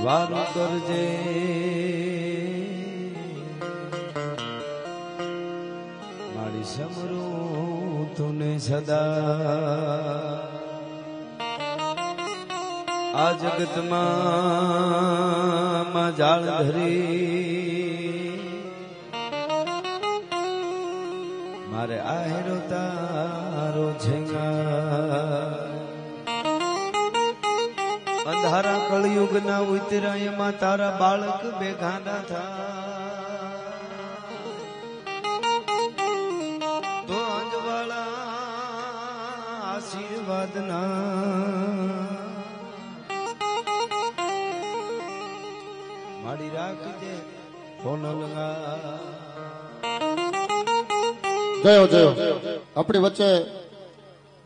વારું કરજે મારી સમરું તુને સદા આ જગતમાં જાળ ધરી મારે આહેરો તારો ઝેંગા અંધારા કળયુગ ના ઉતરાયમાં તારા બાળક બેઘાના થા તો અંજવાળા આશીર્વાદ ના માડી રાખજે સોનલંગા. જયો જયો. આપણી વચ્ચે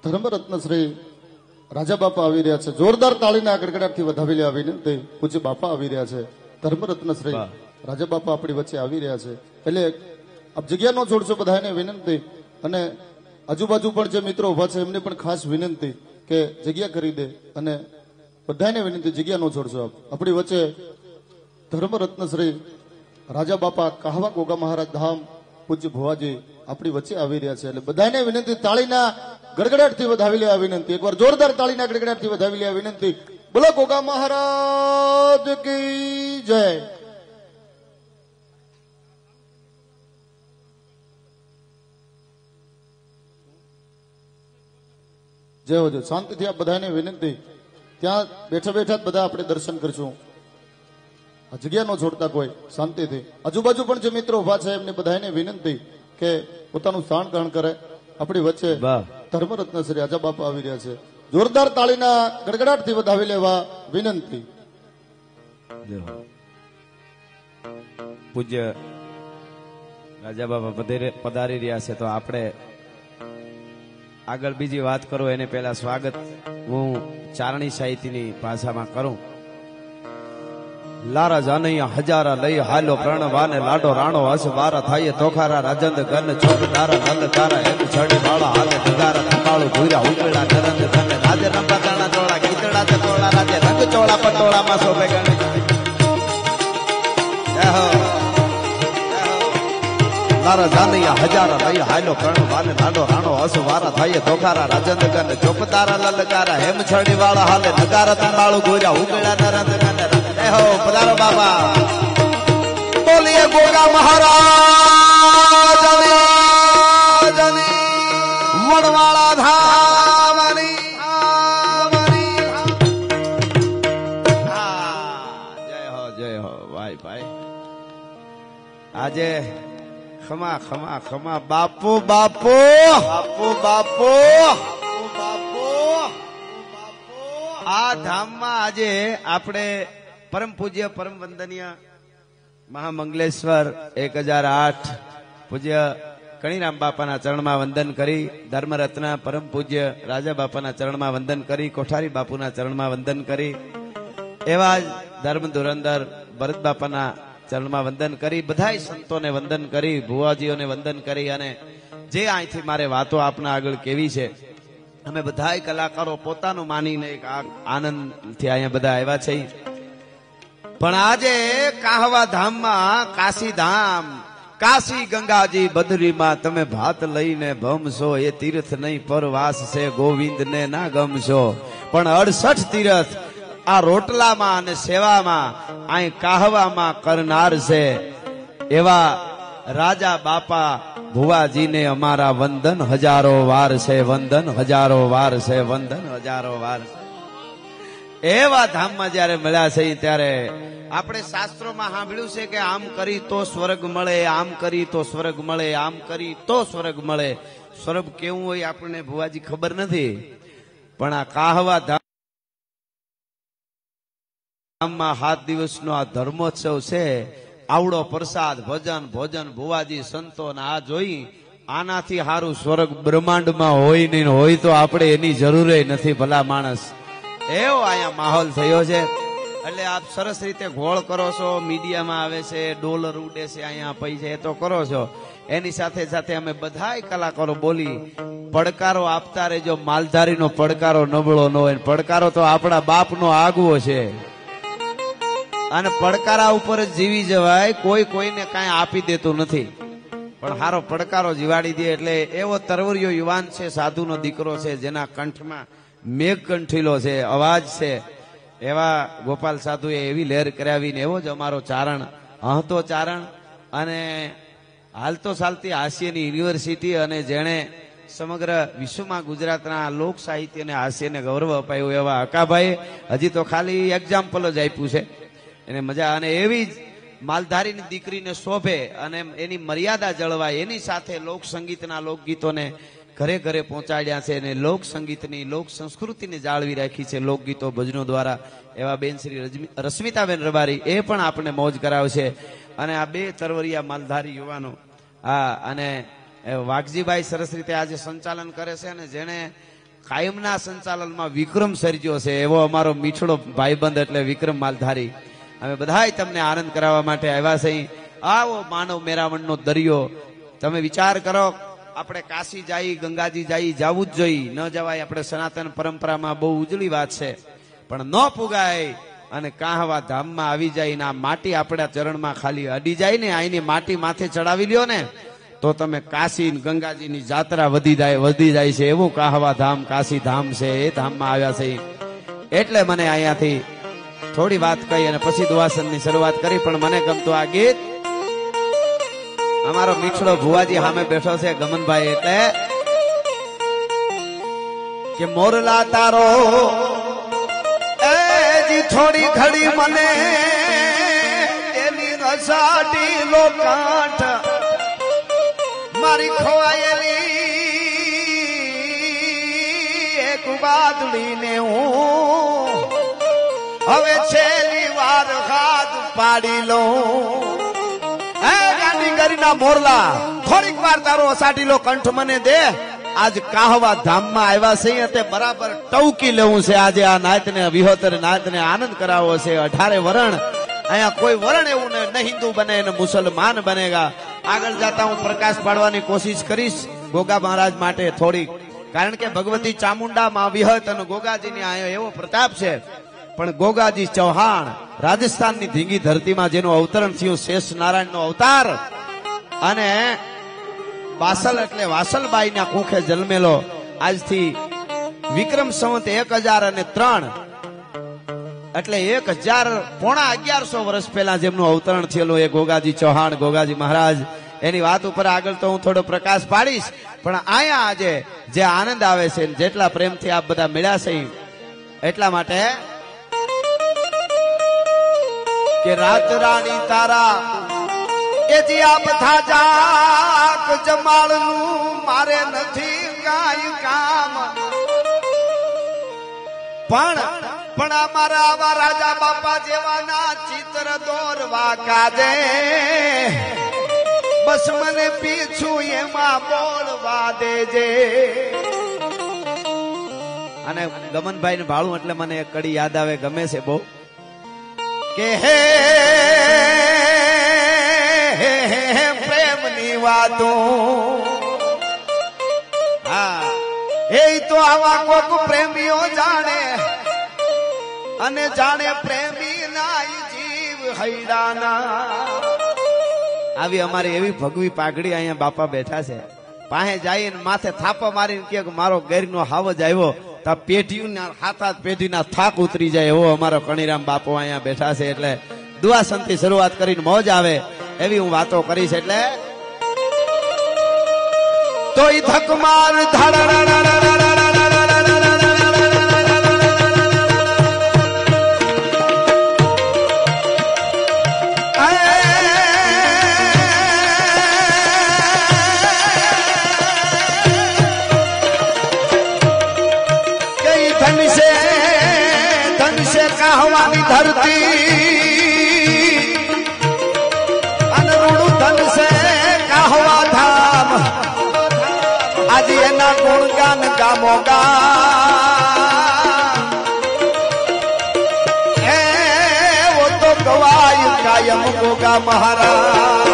ધર્મરત્ન શ્રી રાજા બાપા આવી રહ્યા છે. જોરદાર તાળીના ગડગડાટથી વધાવી લેવા વિનંતી. પૂજ્ય બાપા આવી રહ્યા છે. ધર્મરત્ન શ્રી રાજા બાપા આપણી વચ્ચે આવી રહ્યા છે. એટલે આપ જગ્યા ન છોડશો, બધાને વિનંતી. અને આજુબાજુ પણ જે મિત્રો ઉભા છે એમને પણ ખાસ વિનંતી કે જગ્યા કરી દે. અને બધાને વિનંતી, જગ્યા ન છોડશો આપ. આપણી વચ્ચે ધર્મરત્ન શ્રી રાજા બાપા કાહવા ગોગા મહારાજ ધામ પૂજ્ય ભુવાજી આપણી વચ્ચે આવી રહ્યા છે. એટલે બધાને વિનંતી, તાળીના ગડગડાટથી વધાવી લેવા વિનંતી. એકવાર જોરદાર તાળીના ગડગડાટથી વધાવી લેવા વિનંતી. બોલો ગોગા મહારાજ કી જય. જય હો જય. શાંતિથી આ બધાને વિનંતી, ત્યાં બેઠા બેઠા જ બધા આપણે દર્શન કરશું. આ જગ્યા ન છોડતા કોઈ, શાંતિથી. આજુબાજુ પણ જે મિત્રો ઉભા છે એમને બધાને વિનંતી કે પોતાનું સ્થાન ગ્રહણ કરે. આપણી વચ્ચે ધર્મરત્ન શ્રી રાજા બાપા આવી રહ્યા છે. જોરદાર તાળીના ગડગડાટથી વધાવી લેવા વિનંતી. પૂજ્ય રાજા બાપા પધારી રહ્યા છે. તો આપણે આગળ બીજી વાત કરું એને પહેલા સ્વાગત હું ચારણી સાહિત્યની ભાષામાં કરું. લારા જાનૈયા હજારા લઈ હાલો પ્રણવાને લાડો રાણો હસ બારા થાય તોખારા રાજંદ ગન છોક દારા નંદ તારા એક છડી વાળા હાલે નગારા તકાળું ભૂરા ઉકળા નરંદ ગન રાજે રંબા તાણા ચોળા ગીતડા તે તોળા રાજે રંગ ચોળા પટોળા માં શોભે ગણ લારા જાનૈયા હજારા લઈ હાલો પ્રણવાને લાડો રાણો હસ બારા થાય તોખારા રાજંદ ગન ચોક તારા લલકારા હેમ છડી વાળા હાલે નગારા તકાળું ભૂરા ઉકળા નરંદ ગન હો પધારો બાબા. બોલીએ ગોગા મહારાજ વડવાળા ધામની. જય હો જય હો ભાઈ ભાઈ. આજે ખમા ખમા ખમા બાપુ બાપુ બાપુ બાપુ બાપુ. આ ધામમાં આજે આપણે પરમ પૂજ્ય પરમ વંદનીય મહામંગલેશ્વર 1008 પૂજ્ય કણીરામ બાપાના ચરણમાં વંદન કરી, ધર્મરત્ન પરમ પૂજ્ય રાજા બાપાના ચરણમાં વંદન કરી, કોઠારી બાપુના ચરણમાં વંદન કરી, એવા જ ધર્મ ધુરંધર ભરત બાપાના ચરણમાં વંદન કરી, બધાય સંતોને વંદન કરી, ભુવાજીઓને વંદન કરી. અને જે અહીંથી મારે વાતો આપના આગળ કેવી છે, અમે બધાય કલાકારો પોતાનું માનીને એક આનંદથી અહીંયા બધા આવ્યા છે. પણ આજે કાહવા ધામમાં કાશી ધામ, કાશી ગંગાજી બદરીમાં તમે ભાત લઈને ભમશો. એ તીર્થ નહીં પરવાસ છે, ગોવિંદ ને ના ગમશો. પણ 68 તીર્થ આ રોટલામાં અને સેવામાં અહીં કાહવામાં કરનાર છે. એવા રાજા બાપા ભુવાજીને અમારા વંદન હજારો વાર છે, વંદન હજારો વાર છે, વંદન હજારો વાર છે. એવા ધામમાં જયારે મળ્યા છે ત્યારે આપણે શાસ્ત્રોમાં સાંભળ્યું છે કે આમ કરી તો સ્વર્ગ મળે, આમ કરી તો સ્વર્ગ મળે, આમ કરી તો સ્વર્ગ મળે. સ્વર્ગ કેવું હોય આપણને ભુવાજી ખબર નથી, પણ આ કાહવા ધામમાં 7 દિવસનો આ ધર્મોત્સવ છે. આવડો પ્રસાદ, ભજન ભોજન ભુવાજી સંતો આ જોઈ આનાથી સારું સ્વર્ગ બ્રહ્માંડમાં હોય નહીં. હોય તો આપણે એની જરૂર નથી. ભલા માણસ એવો અહીંયા માહોલ થયો છે. એટલે આપ સરસ રીતે ઘોળ કરો છો, મીડિયામાં આવે છે, ડોલર ઉડે છે, અહીંયા પૈસા એ તો કરો છો. એની સાથે સાથે અમે બધાય કલાકારો બોલી પડકારો આપતા રહેજો. માલધારીનો પડકારો નબળો ન હોય. પડકારો તો આપણા બાપનો આગવો છે અને પડકારા ઉપર જ જીવી જવાય. કોઈ કોઈને કાંઈ આપી દેતું નથી, પણ હારો પડકારો જીવાડી દે. એટલે એવો તરવરિયો યુવાન છે, સાધુનો દીકરો છે, જેના કંઠમાં મેઘ કંઠીલો છે, અવાજ છે. એવા ગોપાલ સાધુએ એવી લહેર કરાવીને એવો જ અમારો ચારણ હંતો ચારણ અને હાલતો ચાલતી હાસ્યની યુનિવર્સિટી અને જેણે સમગ્ર વિશ્વમાં ગુજરાતના લોક સાહિત્ય અને હાસ્યને ગૌરવ અપાયું એવા અકાભાઈ હજી તો ખાલી એક્ઝામ્પલ જ આપ્યું છે એને મજા. અને એવી જ માલધારીની દીકરીને શોભે અને એની મર્યાદા જળવાય એની સાથે લોક સંગીતના લોકગીતોને ઘરે ઘરે પહોંચાડ્યા છે અને લોક સંગીતની લોક સંસ્કૃતિને જાળવી રાખી છે લોકગીતો ભજનો દ્વારા. એવા બેન શ્રી રશ્મિતાબેન રબારી એ પણ આપણે મોજ કરાવશે. અને આ બે તરવરિયા માલધારી યુવાનો અને વાઘજીભાઈ સરસ રીતે આજે સંચાલન કરે છે અને જેને કાયમના સંચાલનમાં વિક્રમ સર્જ્યો છે એવો અમારો મીઠડો ભાઈબંધ એટલે વિક્રમ માલધારી. અમે બધાય તમને આનંદ કરાવવા માટે આવ્યા છે. આવો માનવ મેરામણનો દરિયો. તમે વિચાર કરો, આપણે કાશી જઈ, ગંગાજી જઈ, જવું જ જોઈએ. ન જવાય, આપણે સનાતન પરંપરામાં બહુ ઉજળી વાત છે, પણ ન પુગાય અને કાહવા ધામમાં આવી જાય ને આ માટી આપણા ચરણમાં ખાલી અડી જાય ને, અહીંની માટી માથે ચડાવી લ્યો ને તો તમે કાશી ગંગાજીની જાત્રા વધી જાય છે. એવું કાહવા ધામ કાશી ધામ છે, એ ધામમાં આવ્યા છે. એટલે મને અહીંયાથી થોડી વાત કહી અને પછી દુઆસનની શરૂઆત કરી. પણ મને ગમતું આ ગીત અમારો મીઠડો ભુવાજી સામે બેઠો છે ગમનભાઈ, એટલે કે મોરલા તારો એજી થોડી ઘડી મને એની રસાડી લો કાંઠ મારી ખોવાયેલી એક બાદડીને હું હવે છેલ્લી વાર હાથ પાડી લઉં. ગાંધીગરીના મોરલા થોડીક વાર તારો અસાટી લો કંઠ મને દે. આજ કાહવા ધામમાં આવ્યા છે તે બરાબર ટવકી લેવું છે. આજે આ નાતને વિહોતર નાતને આનંદ કરાવવો છે. 18 વરણ અહીંયા કોઈ વરણ એવું ને હિન્દુ બને ને મુસલમાન બનેગા. આગળ જતા હું પ્રકાશ પાડવાની કોશિશ કરીશ ગોગા મહારાજ માટે થોડીક, કારણ કે ભગવતી ચામુંડા માં વિહત અને ગોગાજીની આયો એવો પ્રતાપ છે. પણ ગોગાજી ચૌહાણ રાજસ્થાનની ધીંગી ધરતીમાં જેનું અવતરણ થયું, શેષ નારાયણનો અવતાર, અને વાસલ એટલે વાસલબાઈના કુખે જન્મેલો. આજથી વિક્રમ સંવત 1003 એટલે 1100 વર્ષ પહેલા જેમનું અવતરણ થયેલું એ ગોગાજી ચૌહાણ ગોગાજી મહારાજ. એની વાત ઉપર આગળ તો હું થોડો પ્રકાશ પાડીશ, પણ અહીંયા આજે જે આનંદ આવે છે, જેટલા પ્રેમથી આપ બધા મળ્યા છે, એટલા માટે કે રાત રાણી તારા એ જે આ બધા જાક જમાળનું મારે નથી કાંઈ કામ, પણ અમારા આવા રાજા બાપા જેવાના ચિત્ર દોરવા કાજે બસ મને પીછું એમાં બોલવા દેજે. અને ગમનભાઈ ને ભાળું એટલે મને એક કડી યાદ આવે, ગમે છે બહુ, કે હે પ્રેમની વાતો. હા, એ તો આવા કોક પ્રેમીઓ જાણે અને જાણે પ્રેમી ના જીવ હૈડાના. આવી અમારી એવી ભગવી પાઘડી અહીંયા બાપા બેઠા છે. પાસે જઈને માથે થાપા મારીને કે મારો ગેરનો હાવ જ આવ્યો તો પેઢીના હાથ પેઢીના થાક ઉતરી જાય એવો અમારો કણીરામ બાપો અહીંયા બેઠા છે. એટલે દુઆસનથી શરૂઆત કરીને મોજ આવે એવી હું વાતો કરીશ. એટલે તો ઈ ધક માર कहवानी धरती अनरूण धन से कहवा धाम आज एना गुणगान गामोगा ए वो तो गवाय कायम गोगा महाराज.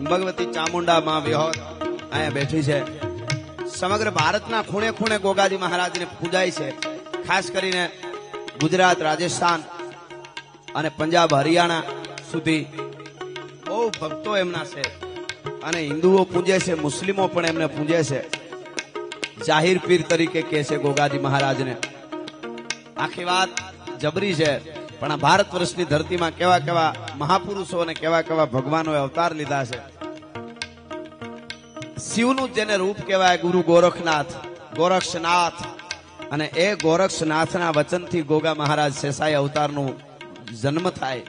ભગવતી ચામુંડા માં વિહોત અહીંયા બેઠી છે. સમગ્ર ભારતના ખૂણે ખૂણે ગોગાજી મહારાજને પૂજાય છે. ખાસ કરીને ગુજરાત, રાજસ્થાન અને પંજાબ, હરિયાણા સુધી બહુ ભક્તો એમના છે. અને હિન્દુઓ પૂજે છે, મુસ્લિમો પણ એમને પૂજે છે. જાહિર પીર તરીકે કહે છે ગોગાજી મહારાજને. આખી વાત જબરી છે. પણ આ ભારત વર્ષની ધરતીમાં કેવા કેવા મહાપુરુષો અને કેવા કેવા ભગવાનોએ અવતાર લીધા છે. શિવનું જેને રૂપ કહેવાય ગુરુ ગોરખનાથ, ગોરક્ષનાથ, અને એ ગોરક્ષનાથના વચનથી ગોગા મહારાજ શેષાઈ અવતારનું જન્મ થાય.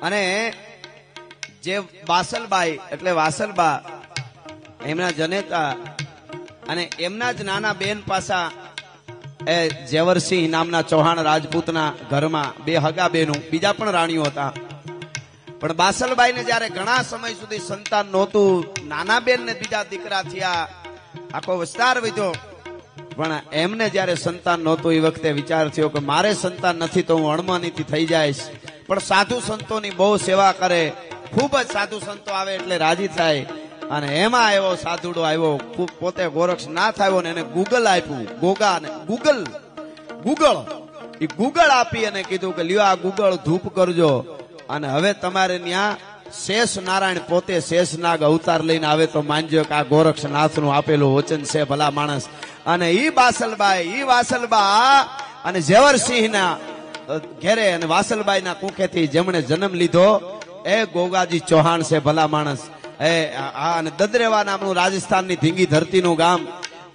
અને જે વાસલબાઈ એટલે વાસલબા એમના જનેતા અને એમના જ નાના બેન પાસા એ ઝેવરસિંહ નામના ચૌહાણ રાજપૂતના ઘરમાં બે હગા બેનું બીજા પણ રાણીઓ હતા. પણ બાસલબાઈને જયારે ઘણા સમય સુધી સંતાન નહોતું, નાના બેન ને બીજા દીકરા થયા, આખો વિસ્તાર વધ્યો, પણ એમને જયારે સંતાન નહોતું એ વખતે વિચાર થયો કે મારે સંતાન નથી તો હું અણમાનીથી થઈ જઈશ. પણ સાધુ સંતોની બહુ સેવા કરે, ખૂબ જ સાધુ સંતો આવે એટલે રાજી થાય. અને એમાં એવો સાધુડો આવ્યો, પોતે ગોરક્ષનાથ આવ્યો ને એને ગૂગલ આપ્યું. ગોગા ને ગૂગલ એ ગૂગલ આપી અને કીધું કે લ્યો આ ગૂગલ ધૂપ કરજો. અને હવે તમારે ત્યાં શેષ નારાયણ પોતે શેષનાગ અવતાર લઈને આવે તો માનજો કે આ ગોરક્ષનાથ નું આપેલું વચન છે ભલા માણસ. અને ઈ વાસલબા અને ઝેવરસિંહ ના ઘેરે અને વાસલબાઈ ના કુખેથી જેમણે જન્મ લીધો એ ગોગાજી ચૌહાણ છે ભલા માણસ. અને દદરેવા નામનું રાજસ્થાનની ધીંગી ધરતીનું ગામ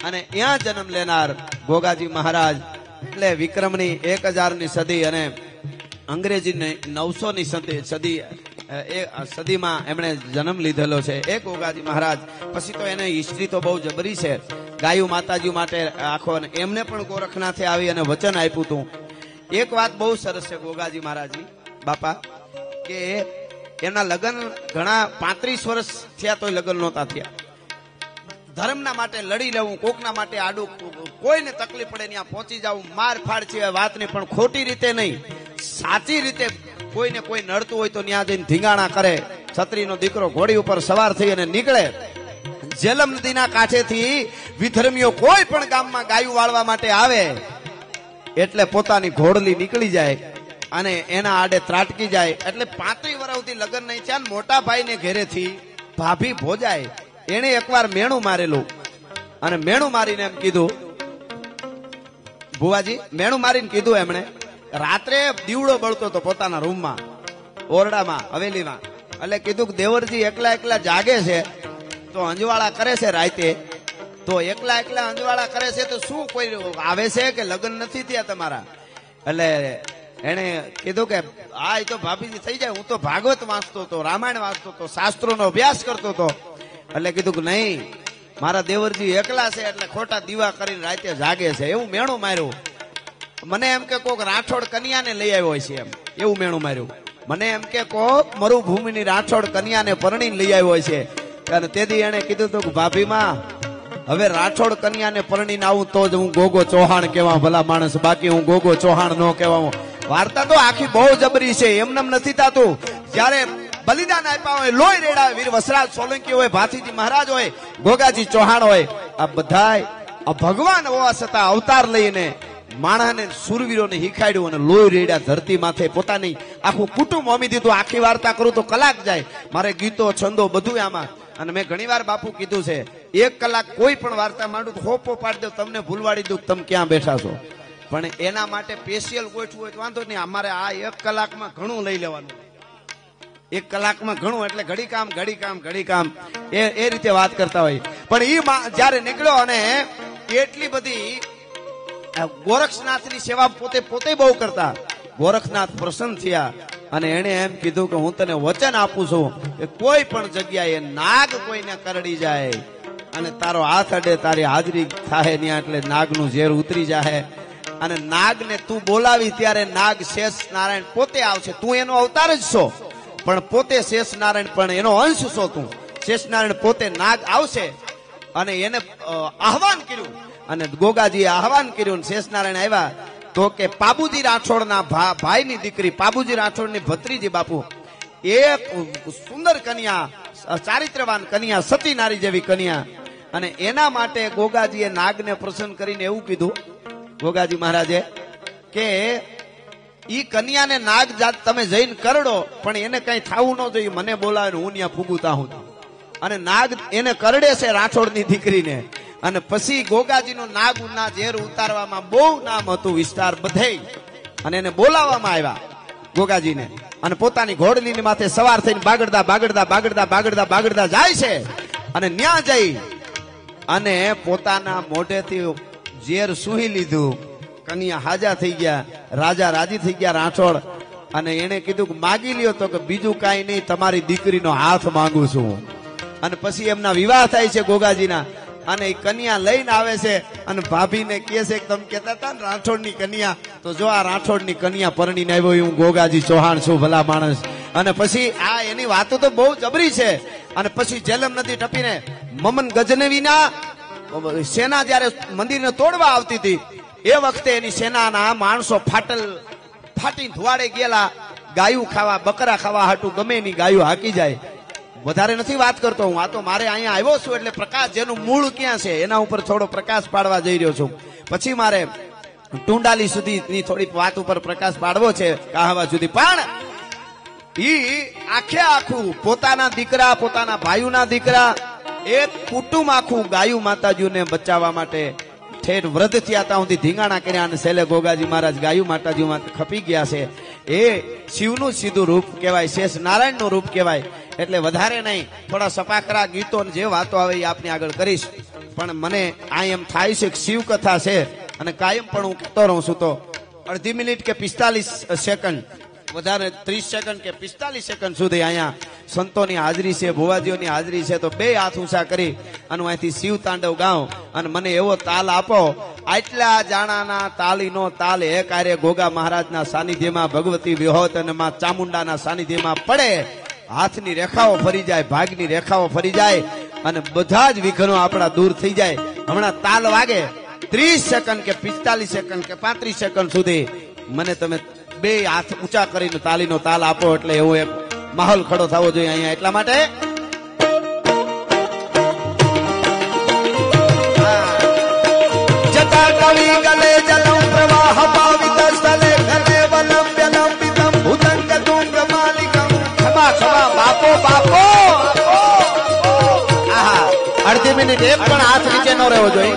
અને ત્યાં જન્મ લેનાર ગોગાજી મહારાજ એટલે વિક્રમની 1000ની સદી અને અંગ્રેજીની 900ની સદી સદીમાં એમણે જન્મ લીધેલો છે એ ગોગાજી મહારાજ. પછી તો એને હિસ્ટ્રી તો બહુ જબરી છે. ગાયું માતાજી માટે આખો, અને એમને પણ ગોરખનાથે આવી અને વચન આપ્યું હતું. એક વાત બહુ સરસ છે ગોગાજી મહારાજની બાપા, કે એમના લગ્ન ઘણા 35 વર્ષ થયા તોય લગ્ન નહોતા થયા. ધર્મના માટે લડી લેવું, કોકના માટે આડું, કોઈને તકલીફ પડે ત્યાં પહોંચી જવું, માર ફાડ છે વાત નહીં, પણ ખોટી રીતે નહીં, સાચી રીતે કોઈને કોઈ નડતું હોય તો ત્યાં જઈને ધીંગાણા કરે. છત્રીનો દીકરો ઘોડી ઉપર સવાર થઈ અને નીકળે. જેલમ નદીના કાંઠેથી વિધર્મીઓ કોઈ પણ ગામમાં ગાયું વાળવા માટે આવે એટલે પોતાની ઘોડલી નીકળી જાય અને એના આડે ત્રાટકી જાય. એટલે 35 વર્ષ સુધી લગ્ન નહીં થયા. મોટા ભાઈ ને ઘેરેથી ભાભી ભોજાય એને એકવાર મેણું મારેલું અને મેણું મારીને એમ કીધું, ભુવાજી મેણું મારીને કીધું એમણે, રાત્રે દીવડો બળતો હતો પોતાના રૂમમાં, ઓરડામાં, હવેલીમાં. એટલે કીધું કે દેવરજી એકલા જાગે છે તો અંજવાળા કરે છે રાતે, તો એકલા અંજવાળા કરે છે તો શું કોઈ આવે છે કે લગ્ન નથી થયા તમારા? એટલે એને કીધું કે આ તો ભાભીજી થઈ જાય, હું તો ભાગવત વાંચતો હતો, રામાયણ વાંચતો હતો, શાસ્ત્રોનો અભ્યાસ કરતો હતો. એટલે કીધું કે નહીં, મારા દેવરજી એકલા છે એટલે ખોટા દીવા કરીને રાતે જાગે છે. એવું મેણું માર્યું. મને એમ કે કોક રાઠોડ કન્યાને લઈ આવ્યો છે, એમ એવું મેણું માર્યું. મને એમ કે કોક મરુભૂમિની રાઠોડ કન્યાને પરણીને લઈ આવ્યો છે. અને તેથી એને કીધું હતું કે ભાભીમાં હવે રાઠોડ કન્યાને પરણીને આવું તો જ હું ગોગો ચૌહાણ કહેવા ભલા માણસ, બાકી હું ગોગો ચૌહાણ ન કહેવા. વાર્તા તો આખી બહુ જબરી છે, એમને નથી થતું. જયારે બલિદાન આપ્યા હોય, લોહી રેડા વીર વસરાજ સોલંકી હોય, ભાથીજી મહારાજ હોય, ગોગાજી ચૌહાણ હોય, આ બધાય આ ભગવાન હોવા છતાં અવતાર લઈને માણસને સુરવીરોને હિખાડ્યું અને લોહી રેડા ધરતી માથે પોતાની આખું કુટુંબ હોમી દીધું. આખી વાર્તા કરું તો કલાક જાય મારે, ગીતો છંદો બધું આમાં. અને મેં ઘણી વાર બાપુ કીધું છે, 1 કલાક કોઈ પણ વાર્તા માંડું તો હોપો પાડી દઉં, તમને ભૂલવાડી દઉં તમે ક્યાં બેઠા છો. પણ એના માટે સ્પેશિયલ ગોઠવું હોય તો વાંધો નહીં. અમારે આ 1 કલાકમાં ઘણું લઈ લેવાનું. 1 કલાકમાં ઘણું એટલે ઘડી કામ એ રીતે વાત કરતા હોય. પણ એ જયારે નીકળ્યો અને એટલી બધી ગોરક્ષનાથની સેવા પોતે બહુ કરતા, ગોરખનાથ પ્રસન્ન થયા અને એને એમ કીધું કે હું તને વચન આપું છું કે કોઈ પણ જગ્યાએ નાગ કોઈને કરડી જાય અને તારો હાથ અડે, તારી હાજરી થાય ત્યાં એટલે નાગનું ઝેર ઉતરી જાય. અને નાગને તું બોલાવી ત્યારે નાગ શેષ નારાયણ પોતે આવશે. તું એનો અવતાર જ છો, પણ પોતે શેષ નારાયણ પણ એનો અંશ છો. તું શેષ નારાયણ પોતે નાગ આવશે. અને એને આહવાન કર્યું અને ગોગાજીએ આહવાન કર્યું. શેષ નારાયણ આવ્યા તો કે પાબુજી રાઠોડના ભાઈની દીકરી, પાબુજી રાઠોડની ભત્રીજી બાપુ, એક સુંદર કન્યા, ચારિત્રવાન કન્યા, સતી નારી જેવી કન્યા. અને એના માટે ગોગાજીએ નાગને પ્રસન્ન કરીને એવું કીધું, ગોગાજી મહારાજે, કે ઈ કન્યાને નાગ જાત તમે જઈને કરડો, પણ એને કઈ થવું ન જોઈએ, મને બોલાવે હું ત્યાં ફૂગુતા હું. અને નાગ એને કરડે છે રાઠોડની દીકરીને. અને પછી ગોગાજીનું નાગના ઝેર ઉતારવામાં બહુ નામ હતું, વિસ્તાર બધે. અને એને બોલાવવામાં આવ્યા ગોગાજીને. અને પોતાની ઘોડલીની માથે સવાર થઈને બાગડતા બાગડતા બાગડતા બાગડતા બાગડતા જાય છે. અને ન્યા જઈ અને પોતાના મોઢેથી ઝેર સૂહી લીધું. કન્યા હાજા થઈ ગયા, રાજા રાજી થઈ ગયા રાઠોડ. અને એને કીધું કે માગી લ્યો, તો કે બીજું કાંઈ નહીં, તમારી દીકરીનો હાથ માંગુ છું. અને પછી એમના વિવાહ થાય છે ગોગાજીના. અને એ કન્યા લઈને આવે છે અને ભાભીને કહે છે કે તમે કહેતા હતા ને રાઠોડની કન્યા, તો જો આ રાઠોડની કન્યા પરણીને આવ્યો, હું ગોગાજી ચૌહાણ છું, ભલા માણસ. અને પછી આ એની વાતો તો બહુ જબરી છે. અને પછી જેલમ નદી ટપીને મમન ગજનવીના સેના જયારે મંદિરને તોડવા આવતી હતી, એ વખતે એની સેનાના માણસો ફાટી ધુવાડે ગયેલા. ગાયું ખાવા, બકરા ખાવા હાટું ગમે એની ગાયું હાકી જાય. વધારે નથી વાત કરતો હું, આ તો મારે અહીંયા આવ્યો છું એટલે પ્રકાશ જેનું મૂળ ક્યાં છે એના ઉપર થોડો પ્રકાશ પાડવા જઈ રહ્યો છું. પછી મારે ટુંડાલી સુધીની થોડી વાત ઉપર પ્રકાશ પાડવો છે, કહાવા સુધી. પણ ઈ આખે આખું પોતાના દીકરા, પોતાના ભાઈઓના દીકરા, એક કુટુંબ આખું ગાયું માતાજીને બચાવવા માટે ઠેર વ્રત થયા હતા સુધી ધીંગાણા કર્યા. અને છેલ્લે ગોગાજી મહારાજ ગાયું માતાજી ખપી ગયા છે. એ શિવનું સીધું રૂપ કહેવાય, શેષ નારાયણનું રૂપ કહેવાય. એટલે વધારે નહીં, થોડા સપાકરા ગીતો જે વાતો આવે એ આપની આગળ કરીશ. પણ મને આ એમ થાય છે કે શિવ કથા છે અને કાયમ પણ હું કહેતો રહું છું. તો અડધી મિનિટ કે 45 સેકન્ડ, વધારે 30 સેકન્ડ કે 45 સેકન્ડ સુધી અહીંયા સંતોની હાજરી છે, ભુવાજીઓની હાજરી છે. તો બે હાથ ઊંચા કરી અને અહીંથી શિવ તાંડવ ગાઉં અને મને એવો તાલ આપો. આટલા જાણાના તાલીનો તાલ એ કાર્ય ગોગા મહારાજના સાનિધ્યમાં, ભગવતી વિહોત અને માં ચામુંડાના સાનિધ્યમાં પડે, હાથની રેખાઓ ફરી જાય, ભાગની રેખાઓ ફરી જાય અને બધા જ વિઘ્નો આપણા દૂર થઈ જાય. હમણાં તાલ વાગે 30 સેકન્ડ કે 45 સેકન્ડ કે 35 સેકન્ડ સુધી મને તમે બે હાથ ઊંચા કરીને તાલીનો તાલ આપો, એટલે એવો એક માહોલ ખડો થવો જોઈએ અહીંયા. એટલા માટે જતા કવિ ગલે જલમ પ્રવાહ પાવિત સ્થલે ગલે વલમ વ્યલમ વિતમ ભુજંગ તુંગ માલિકમ. ખમા ખમા બાપો બાપો. આહા, અડધી મિનિટ એક પણ હાથ નીચે ન રહેવો જોઈએ.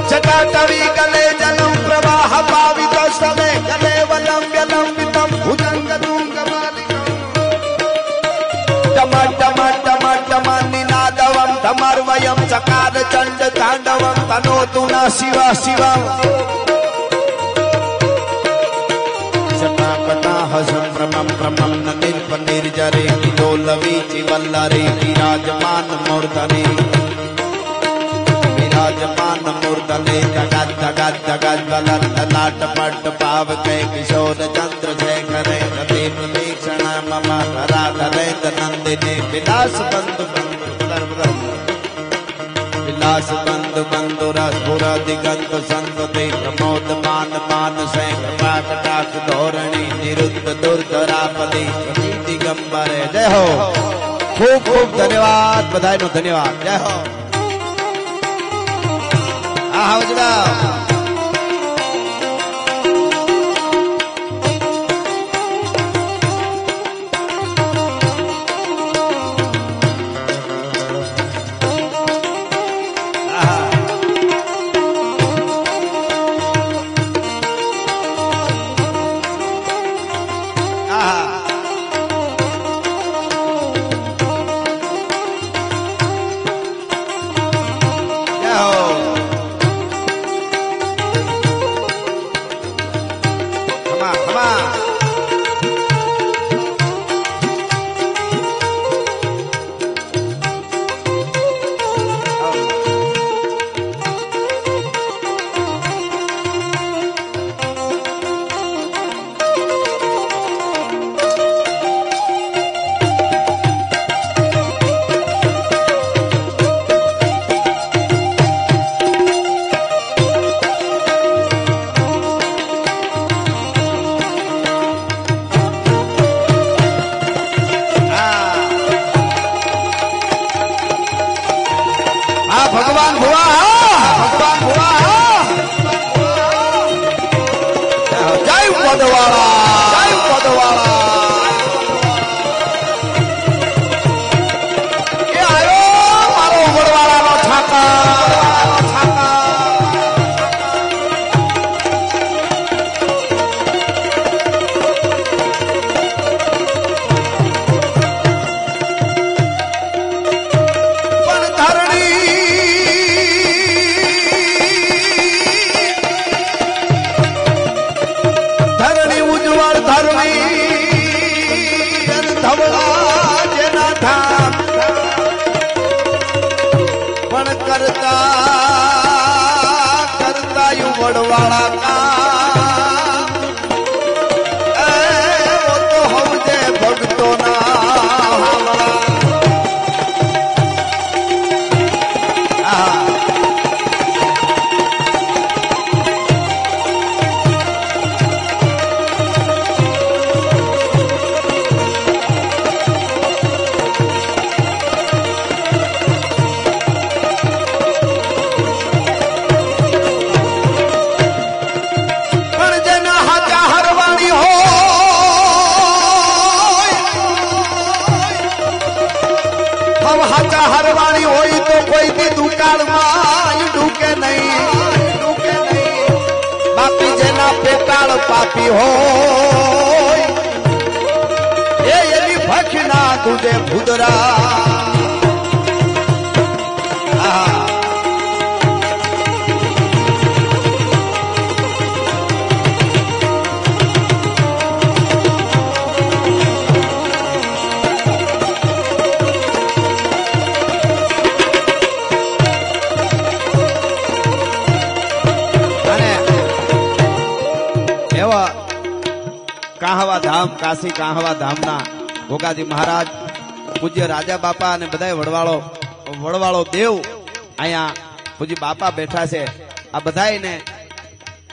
જટા કવિ ગલે જલમ પ્રવાહ પાવિત સ્થલે ગલે વલમ વ્યલમ વિતમ ભુજંગ તુંગ માલિકમ. ટમ ટમ ટમ ટમ નિનાદવમ ધમર્વયમ ચકાર ચંડ તાંડવમ તનોતુ ન શિવ શિવમ. સંભ્રમમ ભ્રમમ નિર્પ નિર્જરે કિલોલવી ચિવલ્લરે વિરાજમાન મૂર્ધને. વિરાજમાન મૂર્ધને જગત જગત જગત બલત લાટ પટ પાવ કે કિશોર ચંદ્ર શેખરે રતિ પ્રતીક્ષણ મમ રાધરે નંદિને વિલાસ બંધુ વિલાસ બંધુ બંધુ રસપુર દિગંત સંતતે પ્રમોદ માન માનસે કૃપા કટાક્ષ ધોરણી નિરુદ્ધ દુર્ધરાપતિ દિગંબરે. જય હો. ખૂબ ખૂબ ધન્યવાદ, બધાનો ધન્યવાદ. જય હો. આ હાવજડા ભગવાન ભુવા ભગવાન ભુવા જય પદવાળા જય પદવાળા એ આયો મારો વડવાળાનો ઠાકા વડવાળા ઓ તો હવજે ભગતો ના હરવાણી હોય તો કોઈ દી દુકાળમાં ડૂકે નહીં બાકી જેના પેટાળ પાપી હોય એ એની ભખ ના તુજે ભૂદરા કાહવા ધામ કાશી કાહવા ધામના ભોગાજી મહારાજ પૂજ્ય રાજા બાપા અને બધા વડવાળો દેવ અહીંયા પૂજ્ય બાપા બેઠા છે આ બધાને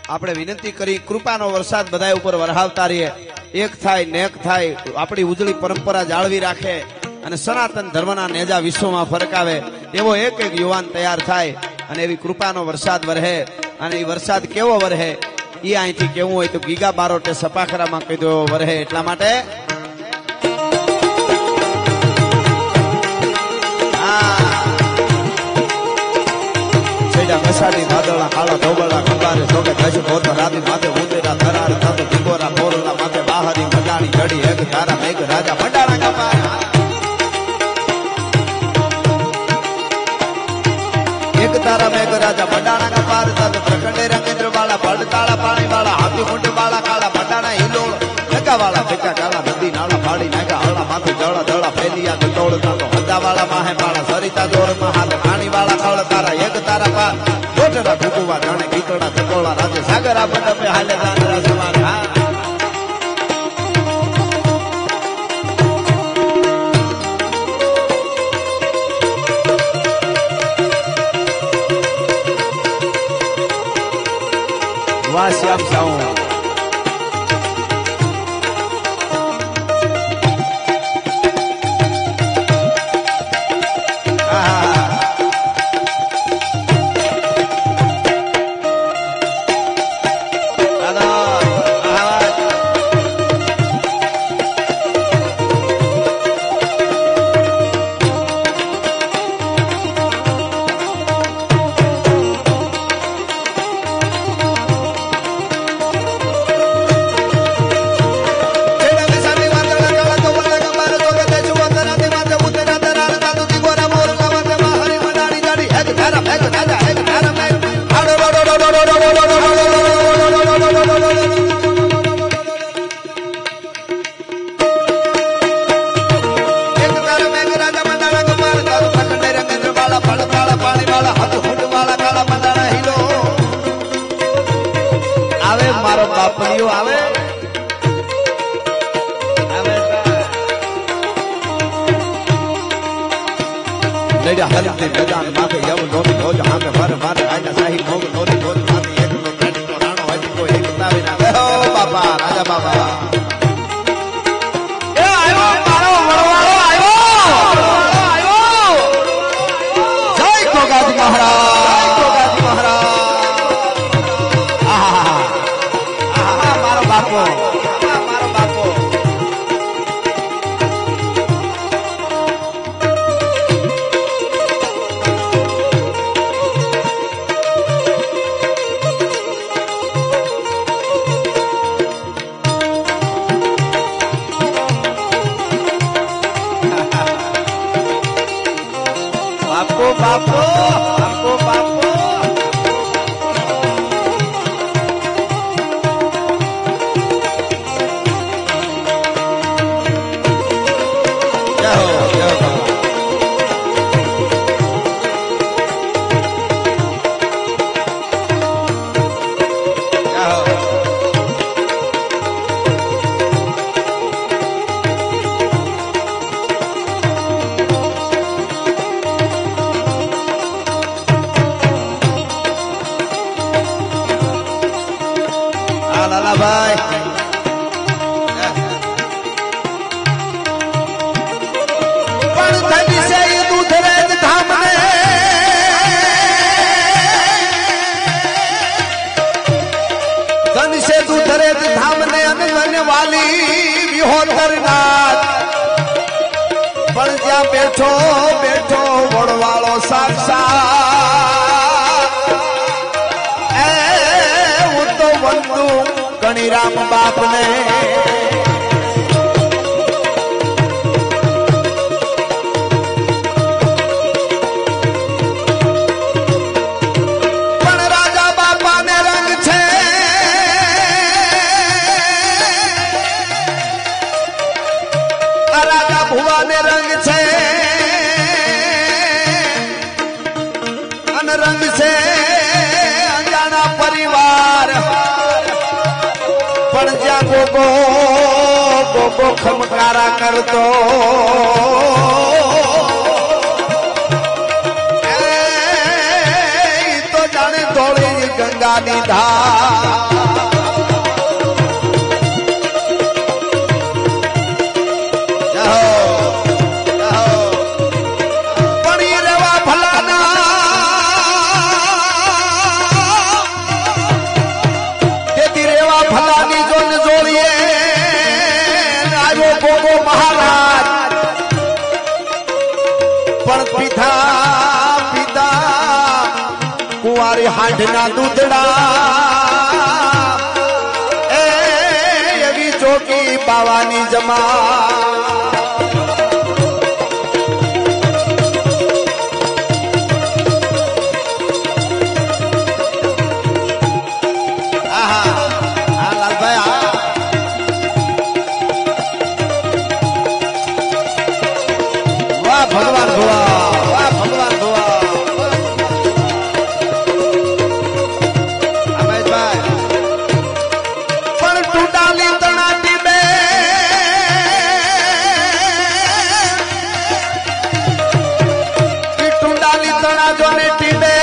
આપણે વિનંતી કરી કૃપાનો વરસાદ બધા ઉપર વરહાવતા રહીએ એક થાય નેક થાય આપણી ઉજળી પરંપરા જાળવી રાખે અને સનાતન ધર્મના નેજા વિશ્વમાં ફરકાવે એવો એક યુવાન તૈયાર થાય અને એવી કૃપાનો વરસાદ વરહે અને એ વરસાદ કેવો વરહે એ અહીંથી કેવું હોય તો ગીગા બારોટે સપાખરામાં કહી દો વરહે એટલા માટે મસાડી વાદળા કાળા ધોબળા ખંભારે સોગે કશું ગોતો રાતી માથે ઉંદેરા ધરાર થતો ટીકોરા મોરલા માથે બહારી મડાણી જડી એક તારા મેઘ રાજા મંડાણા કપાયા એક તારા મેઘ રાજા મંડાણા કપાર તત પ્રખંડે રંગેન્દ્ર વાળા પડતાળા પાણી વાળા હાથી મુંડ વાળા કાળા મંડાણા હિલોળ નકા વાળા ફેકા કાળા નદી નાળા પાડી નાગા હળા માથે જળા દળા ફેલિયા ગટોળ તાતો હદા વાળા માહે પાળા સરિતા દોર માં હાથ પાણી વાળા કળ તારા એક તારા પા ગોટડા ભૂકવા જાણે ગીતડા ચકોળા રાજે સાગરા મંડપે હાલે દાંતરા સમાન હા વાહ શ્યામ સાઉ મહારાજ बापो हमको बापो जाओ जाओ लाला भाई पण धनी से दूध रेत धाम ने धनी से दूध रेत धाम ने अनधन वाली विहोतर नाथ पण ज्या बैठो बैठो वड़वालो साक्षात वंदू कणीराम बाप ने पण राजा बापा ने रंग छे राजा भुवा ने रंग छे अन रंग से अजाना परिवार पण ज्या गोगो गोगो खमकारा करतो तो जाने थोड़ी गंगा नी धार महाराज पण पीधा पीधा कुंवारी हांडना दूधड़ा एवी चौकी बावानी जमा भगवान भुआ वाह भगवान भुआ रमेश भाई पण टूटाली तनाटी में टूटाली तना जो नेटी में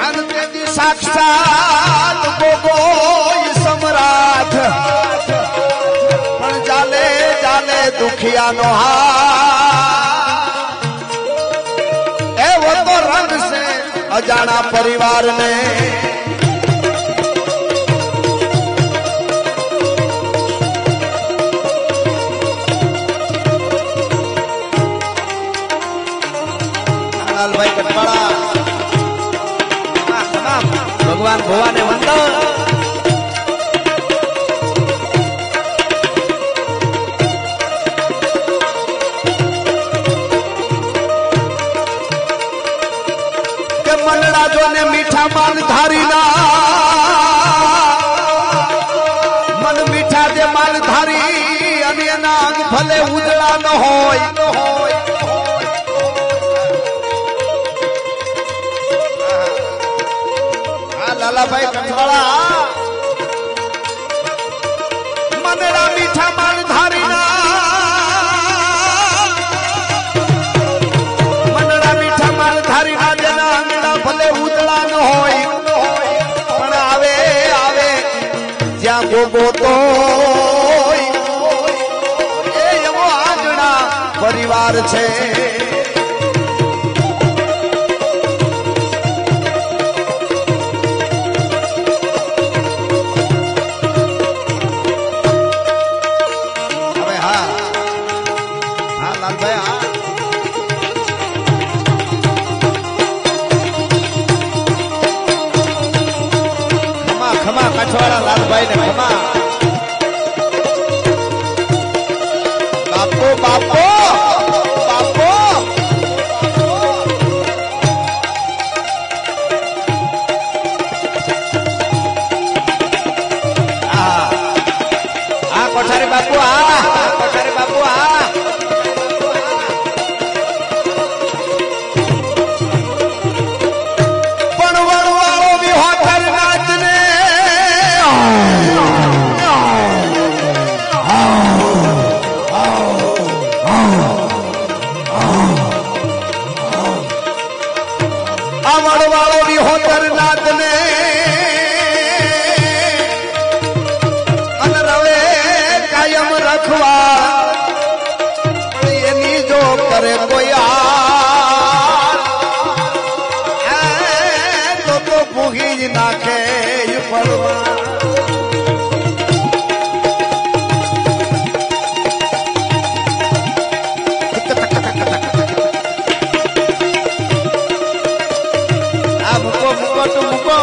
अंत साक्षात गोगो सम्राट दुखिया नो ए वो तो रंग से अजाना परिवार ने भाई कटवाड़ा भगवान भुआ ने वंदन मनड़ा जो ने मीठा मान धारी ना मन मीठा दे माल धारी अन्य नाग भले उजड़ा न होय लाला भाई कटवाड़ा मनड़ा मीठा माल धारी ना मनड़ा मीठा माल धारी ना भले उजड़ा न होय पण आवे आवे ज्या गोगो तो एवो आंगणा परिवार छे હવે હા હા લાલભાઈ હા खमा कछवाड़ा लालभाई ने खमा बापो बापो બાપુ આ પધારે બાપુ આ પણ વણવાળો વિહોતર નાચને આ વણવાળો વિહોતર નાચને એની જો કરે કોઈ તો ભૂગી જ નાખે પડવા આ મૂકો મૂકો તું મૂકો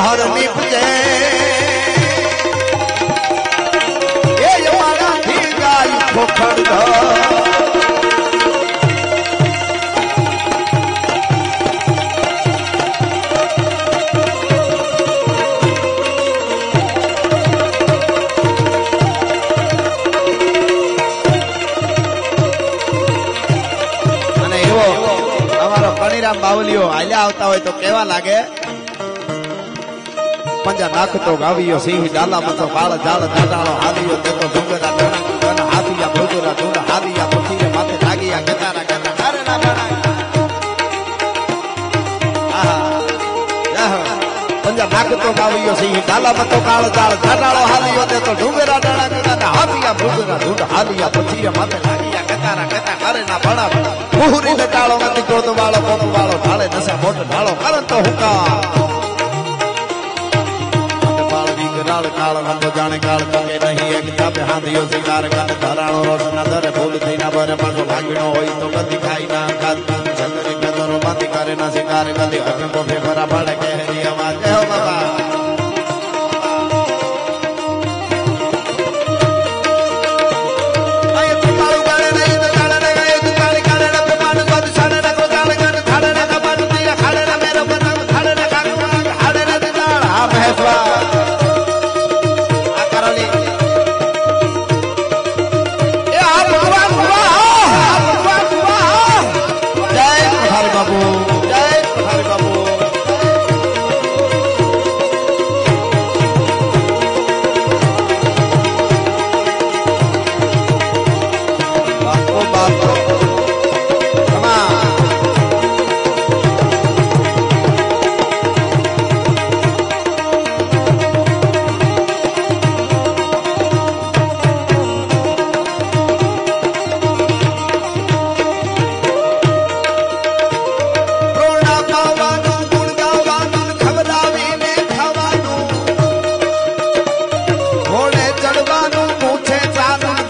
હર નીપજે એ મારાથી ગાય ખોખડ અને એવો અમારો કણીરામ બાવલીઓ હાલ્યા આવતા હોય તો કેવા લાગે પંજા નાખતો ગાવીયો સિંહ ડાલા મતો કાળ જાળ દાડાળો હાલીયો તેતો ડુંગરા ડણા હાથિયા ભોજરા ઢૂંઢ હાલિયા પથીરે માથે લાગીયા ગતારા ગતા તારે ના બણા આહા પંજા નાખતો ગાવીયો સિંહ ડાલા મતો કાળ જાળ દાડાળો હાલીયો તેતો ડુંગરા ડણા ગતા હાથિયા ભોજરા ઢૂંઢ હાલિયા પથીરે માથે લાગીયા ગતારા ગતા તારે ના બણા પુહરી ને ટાળો નથી કોતો વાળો ઢાળે નસા મોટ ઢાળો કરન તો હુકા કાળ રંગો જાણે કાળ કંગે નહીં એક તાપે હાંધિયો શિકાર કાળ ધરાણો રોશના ધરે ફૂલ થઈને ભરે પાછો ભાગીનો હોય તો ગતિ ખાઈ ના કાત ચંદ્રી કદરો બાતી કરે ના શિકાર ગતિ અજંકો ફેફરા પડે કહેરી અવાજ હે બાબા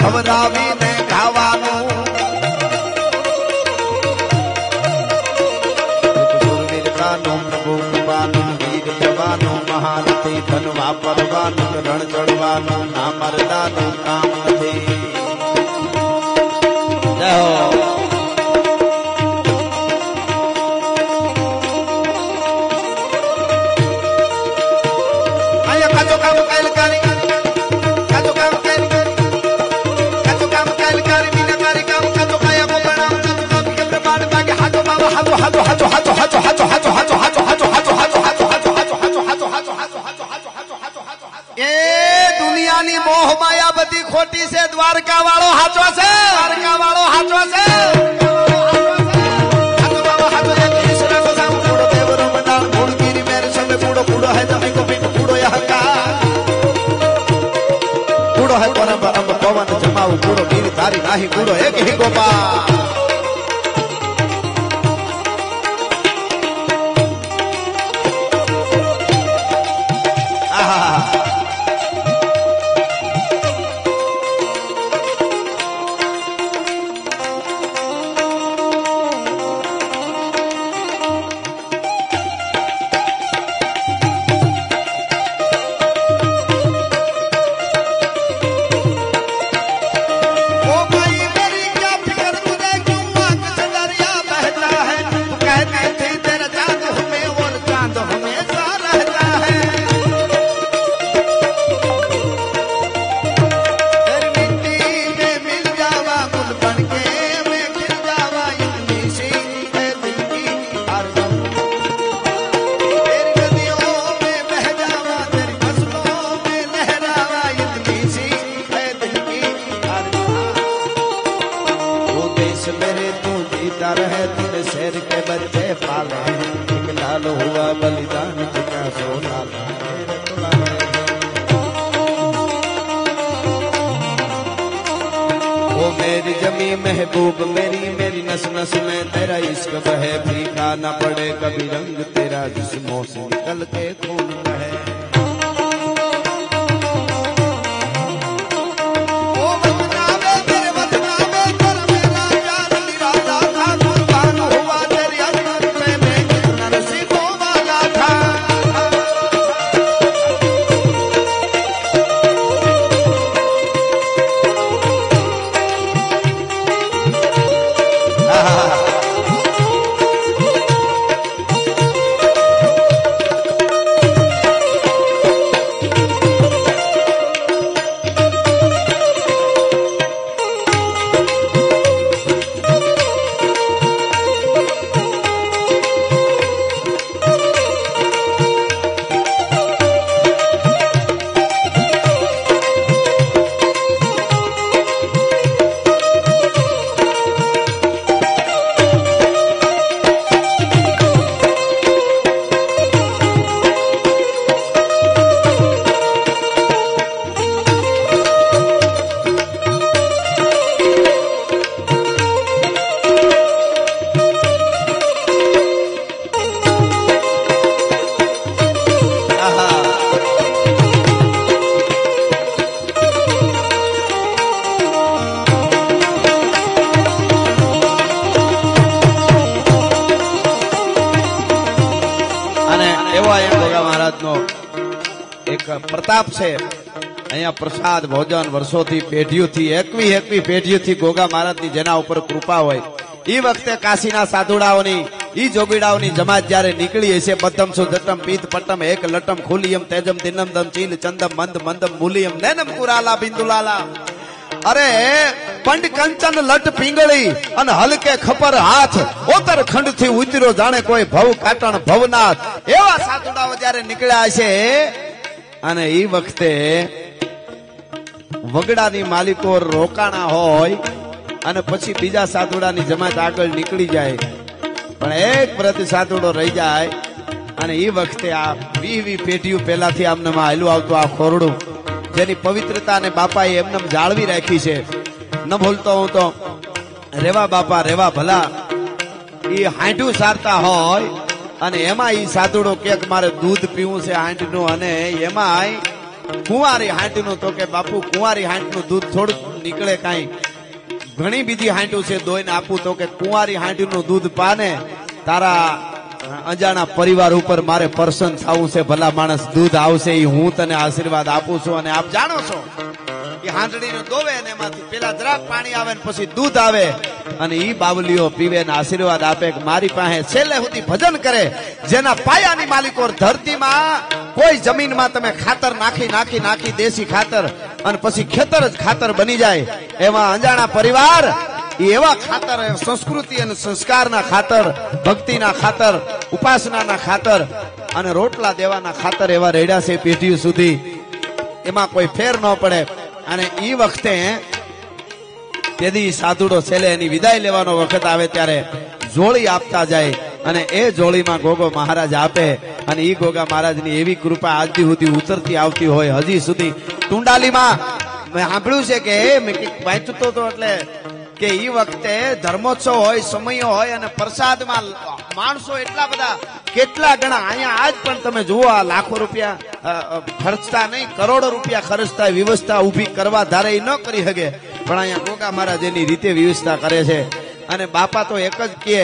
ખવડાવીને ખાવાનું સુરવીરતાનું પ્રભુ કૃપાનું વીર જવાનું મહારથી ધન વાપરવાનું રણ ચડવાનું ના મરદાનું કામ નથી દુનિયાની મોહ માયા બધી ખોટી છે, દ્વારકા વાળો હાચો છે, દ્વારકા વાળો હાચો છે. પવન જમાવું કૂડો ગીર તારી નાહી કૂડો એક હી ગોપા. रहे तेरे शेर के बच्चे पाले, एक लाल हुआ बलिदान का सोना वो मेरी जमी महबूब मेरी मेरी नस नस में तेरा इश्क बहे, फीका न पड़े कभी रंग तेरा जिस्मों से निकल के खून बहे. एक प्रताप है अहिया प्रसाद भोजन वर्षोथी पेढ़ीओथी एकवी पेढ़ीओथी गोगा महाराजनी जेना उपर कृपा होय ई वखते काशीना साधुडाओनी ई जोगीडाओनी जमात ज्यारे निकળી हशे बद्धम सुदटम पीत पट्टम एक लटम खुलियम तेजम दिनम दम चील चंदम मंद मंदम मूलियम नैनम कुराला बिंदुलाला. अरे पंड कंचन लट पींगળી अन हलके खपर हाथ ओतर खंड थी उतरो जाने कोई भव काटण भवनाथ एवा साधुडाओ ज्यारे निकळ्या हशे અને ઈ વખતે વગડાની માલિકો રોકાણા હોય અને પછી બીજા સાધુડાની જમાત આગળ નીકળી જાય પણ એક પ્રતિ સાધુડો રહી જાય અને ઈ વખતે આ 20 પેઢીઓ પહેલાથી આમનામાં હાલ્યું આવતું આ ખોરડું જેની પવિત્રતાને બાપાએ એમને જાળવી રાખી છે. ન ભૂલતો હું તો રેવા બાપા રેવા ભલા ઈ હાંડું સારતા હોય અને એમાં ઈ સાધુડો કે મારે દૂધ પીવું છે હાંડનું અને એમાં કુંવારી હાંડનું તો કે બાપુ કુંવારી હાંડનું દૂધ થોડું નીકળે કાંઈ ઘણી બીજી હાંડું છે દોઈને આપું તો કે કુંવારી હાંડનું દૂધ પાને તારા અજાણા પરિવાર ઉપર મારે પ્રસન્ન થવું છે ભલા માણસ દૂધ આવશે ઈ હું તને આશીર્વાદ આપું છું અને આપ જાણો છો એ હાંડડીને દોવે ને એમાંથી પેલા જરાક પાણી આવે ને પછી દૂધ આવે અને ઈ બાવલીઓ પીવે ને આશીર્વાદ આપે કે મારી પાસે છેલ્લે સુધી ભજન કરે. જેના પાયાની માલિકો ધરતીમાં કોઈ જમીનમાં તમે ખાતર નાખી નાખી નાખી દેશી ખાતર અને પછી ખેતર જ ખાતર બની જાય એવા અંજાણા પરિવાર એવા ખાતર સંસ્કૃતિ અને સંસ્કારના ખાતર ભક્તિના ખાતર ઉપાસનાના ખાતર અને રોટલા દેવાના ખાતર એવા રેડ્યા છે પેઢીઓ સુધી. એમાં કોઈ ફેર ન પડે. અને ઈ વખતે તેદી સાધુડો છેલ્લે એની વિદાય લેવાનો વખત આવે ત્યારે જોડી આપતા જાય અને એ જોડીમાં ગોગો મહારાજ આપે અને ઈ ગોગા મહારાજની એવી કૃપા આજથી સુધી ઉતરતી આવતી હોય. હજી સુધી ટુંડાલીમાં મેં સાંભળ્યું છે કે મેં વાંચતો હતો એટલે કે ઈ વખતે ધર્મોત્સવ હોય, સમયો હોય અને પ્રસાદમાં માણસો એટલા બધા કેટલા ગણા. અહીંયા આજ પણ તમે જુઓ આ લાખો રૂપિયા ખર્ચતા નહીં, કરોડો રૂપિયા ખર્ચતા વ્યવસ્થા ઉભી કરવા ધારે ન કરી શકે, પણ અહીંયા ગોગા મહારાજ એની રીતે વ્યવસ્થા કરે છે. અને બાપા તો એક જ કહે,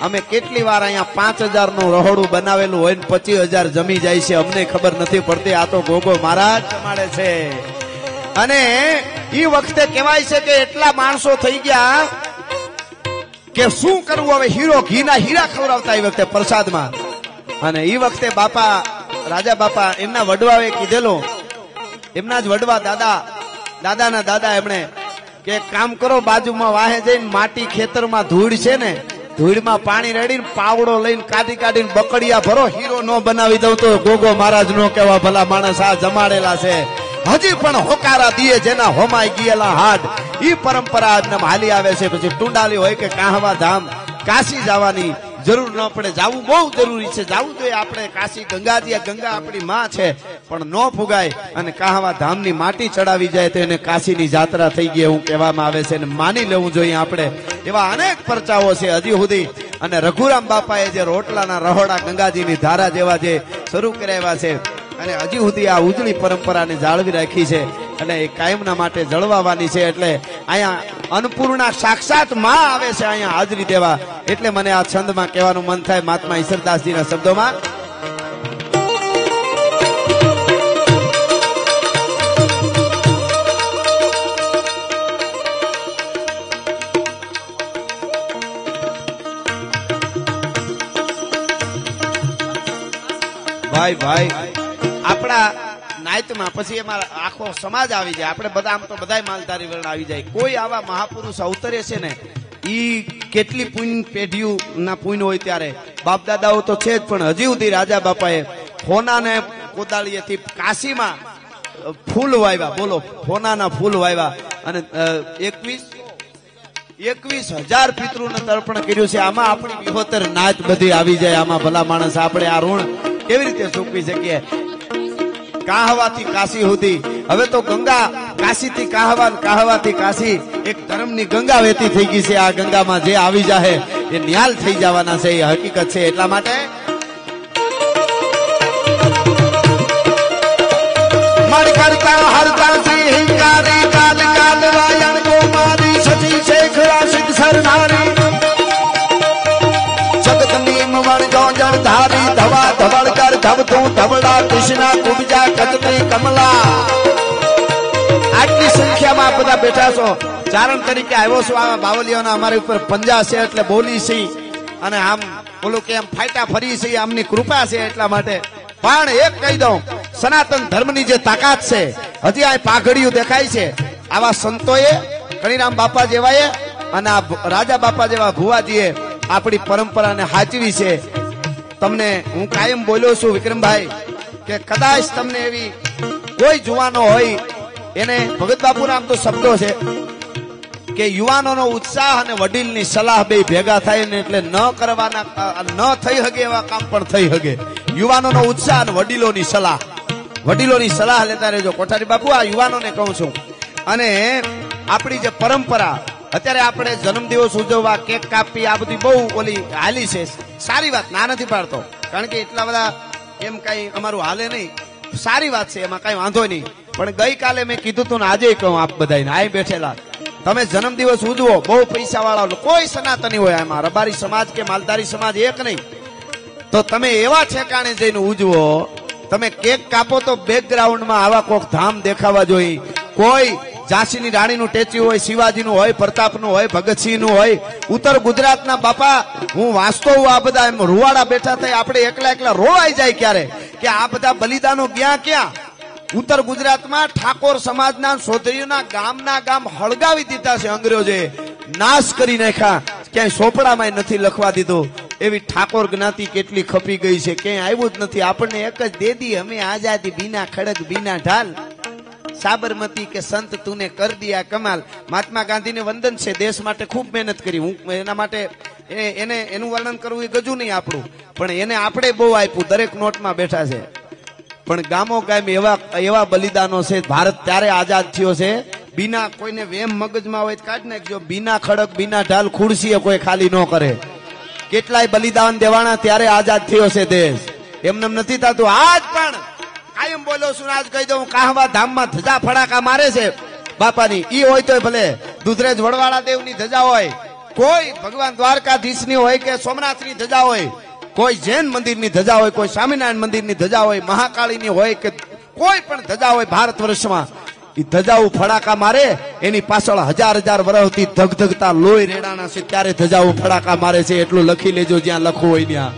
અમે કેટલી વાર અહીંયા 5000 નું રહોડું બનાવેલું હોય ને 25000 જમી જાય છે, અમને ખબર નથી પડતી. આ તો ગોગો મહારાજ જમાડે છે. અને ઈ વખતે કહેવાય છે કે એટલા માણસો થઈ ગયા કે શું કરવું હવે, હીરો ઘીના હીરા ખવડાવતા એ વખતે પ્રસાદમાં. અને ઈ વખતે બાપા રાજા બાપા એમના વડવાએ કીધેલું, એમના જ વડવા દાદાના દાદા એમણે કે કામ કરો, બાજુમાં વાહે જઈને માટી ખેતરમાં ધૂળ છે ને, ધૂળમાં પાણી રેડીને પાવડો લઈને કાઢીને બકડિયા ભરો, હીરો નો બનાવી દઉં તો ગોગો મહારાજ નો કહેવા ભલા માણસ આ જમાડેલા છે. હજી પણ હોકારા દીએ જેના હોમાઈ ગયેલા હાડ, ઈ પરંપરા હાલી આવે છે. પછી ટુંડાલી હોય કે કાહવા ધામ, કાશી જવાની જરૂર ન પડે, જવું બહુ જરૂરી છે, જવું જોઈએ આપણે કાશી. ગંગાજી, ગંગા આપણી માં છે પણ ન ફુગાય. અને કાહવા ધામની માટી ચડાવી જાય તો એને કાશીની જાત્રા થઈ ગઈ એવું કહેવામાં આવે છે, અને માની લેવું જોઈએ આપણે. એવા અનેક પરચાઓ છે હજી સુધી. અને રઘુરામ બાપાએ જે રોટલાના રહોડા ગંગાજીની ધારા જેવા જે શરૂ કરાવ્યા છે અને હજી સુધી આ ઉજળી પરંપરાને જાળવી રાખી છે અને એ કાયમના માટે જળવાવાની છે. એટલે અહીંયા અન્નપૂર્ણા સાક્ષાત માં આવે છે અહીંયા હાજરી દેવા. એટલે મને આ છંદમાં કહેવાનું મન થાય મહાત્મા ઈશ્વરદાસજીના શબ્દોમાં, ભાઈ આપણા નાયતમાં પછી એમાં આખો સમાજ આવી જાય. આપણે બધા આમ તો બધાય માલધારી વર્ણ આવી જાય. કોઈ આવા મહાપુરુષ અવતરે છે ને, ઈ કેટલી પુણ્ય પેઢીઓ ના પુણ્ય હોય ત્યારે બાપ દાદાઓ તો છે જ, પણ હજી સુધી રાજા બાપાએ ફોનાને કોદાળીએથી કાશીમાં ફૂલ વાવ્યા. બોલો, ફોનાના ફૂલ વાવ્યા અને 21,000 પિતૃને તર્પણ કર્યું છે. આમાં આપણી 72 નાત બધી આવી જાય. આમાં ભલા માણસ આપણે આ ઋણ કેવી રીતે ચૂકવી શકીએ? કાહવાથી કાશી સુધી, હવે તો ગંગા કાશીથી કાહવા, કાહવાથી કાશી એક ધર્મની ગંગા વહેતી થઈ ગઈ છે. આ ગંગામાં જે આવી જાય એ નિહાલ થઈ જવાના છે, એ હકીકત છે. એટલા માટે મણ કરતા હરતા શ્રી હિંકારી કાલ કાલ વાયણ ગોમારી સતી શેખરા સિદ્ધ સરનારી ધારી ધવા ધવળ કર ધવતું ધવડા કૃષ્ણા કુબજા કચતી કમલા. આટલી સંખ્યામાં બધા બેઠા છો, ચારણ તરીકે આવ્યો છો. આ બાવલીઓના અમારી ઉપર પંજા છે એટલે બોલી છે અને આમ બોલું કે એમ ફાયટા ફરી છે, આમની કૃપા છે. એટલા માટે પણ એક કહી દઉં, સનાતન ધર્મની જે તાકાત છે, હજી આ પાઘડીઓ દેખાય છે. આવા સંતોએ, કણીરામ બાપા જેવાએ અને આ રાજા બાપા જેવા ભુવાજીએ આપણી પરંપરાને સાચવી છે. તમને હું કાયમ બોલ્યો છું વિક્રમભાઈ કે કદાચ તમને એવી કોઈ જુવાનો હોય, એને ભગત બાપુના આમ તો શબ્દો છે કે યુવાનોનો ઉત્સાહ અને વડીલની સલાહ બે ભેગા થાય ને એટલે ન કરવાના, ન થઈ શકે એવા કામ પણ થઈ શકે. યુવાનોનો ઉત્સાહ અને વડીલોની સલાહ લેતા રહેજો. કોઠારી બાપુ આ યુવાનોને કહું છું. અને આપણી જે પરંપરા, અત્યારે આપણે જન્મદિવસ ઉજવવા, કેક કાપી, આ બધી બહુ ઓલી હાલી છે. સારી વાત, ના નથી પાડતો, કારણ કે એટલા બધા એમ કઈ અમારું હાલે નહીં. સારી વાત છે, એમાં કઈ વાંધો નહીં. પણ ગઈકાલે મેં કીધું તું ને આજે કહું આપ બધાને આ બેઠેલા, તમે જન્મદિવસ ઉજવો, બહુ પૈસા વાળા કોઈ સનાતની હોય, એમાં રબારી સમાજ કે માલધારી સમાજ એક નહીં, તો તમે એવા ઠેકાણે જઈને ઉજવો. તમે કેક કાપો તો બેકગ્રાઉન્ડમાં આવા કોક ધામ દેખાવા જોઈએ. કોઈ ઝાંસીની રાણીનું ટેચ્યુ હોય, શિવાજીનું હોય, પ્રતાપનું હોય, ભગતસિંહનું હોય. ઉત્તર ગુજરાતના બાપા હું વાંચતો હું, આ બધા એમ રૂવાડા બેઠા થાય, આપણે એકલા રોવાઈ જાય ક્યારે કે આ બધા બલિદાનો ક્યાં ઉત્તર ગુજરાતમાં ઠાકોર સમાજના સોદરીઓના ગામ હળગાવી દીધા છે. અંગ્રેજોએ નાશ કરી નાખ્યા, ક્યાંય સોપડામાં નથી લખવા દીધું. એવી ઠાકોર જ્ઞાતિ કેટલી ખપી ગઈ છે, ક્યાંય આવ્યું જ નથી. આપણને એક જ દે દી અમે આઝાદી, બીના ખડક બીના ઢાલ. સાબરમતી કે સંત તુને કર દિયા કમાલ. મહાત્મા ગાંધીને વંદન છે, દેશ માટે ખૂબ મહેનત કરી. હું એના માટે એને એનું વર્ણન કરવું એ ગજુ નહીં આપણું, પણ એને આપણે બહુ આપ્યું, દરેક નોટમાં બેઠા છે. પણ ગામો ગામ એવા બલિદાનો છે. ભારત ત્યારે આઝાદ થયો છે, બીના કોઈને વેમ મગજમાં હોય કાઢ નાખજો, બીના ખડક બીના ઢાલ ખુરશીએ કોઈ ખાલી ન કરે. કેટલાય બલિદાન દેવાના ત્યારે આઝાદ થયો છે દેશ, એમને નથી થતું. આજ પણ કાયમ બોલો છું, આજ કહી દઉં, કાહવા ધામમાં ધજા ફડાકા મારે છે બાપાની. ઈ હોય તો ભલે દુધરેજ વડવાળા દેવની ધજા હોય, કોઈ ભગવાન દ્વારકાધીશની હોય કે સોમનાથની ધજા હોય, કોઈ જૈન મંદિરની ધજા હોય, કોઈ સ્વામિનારાયણ મંદિરની ધજા હોય, મહાકાળીની હોય કે કોઈ પણ ધજા હોય ભારત વર્ષમાં, એ ધજાઓ ફડાકા મારે. એની પાછળ હજાર હજાર વર્ષથી ધગધગતા લોહી રેડાના છે, ત્યારે ધજાઓ ફડાકા મારે છે. એટલું લખી લેજો જ્યાં લખવું હોય ત્યાં.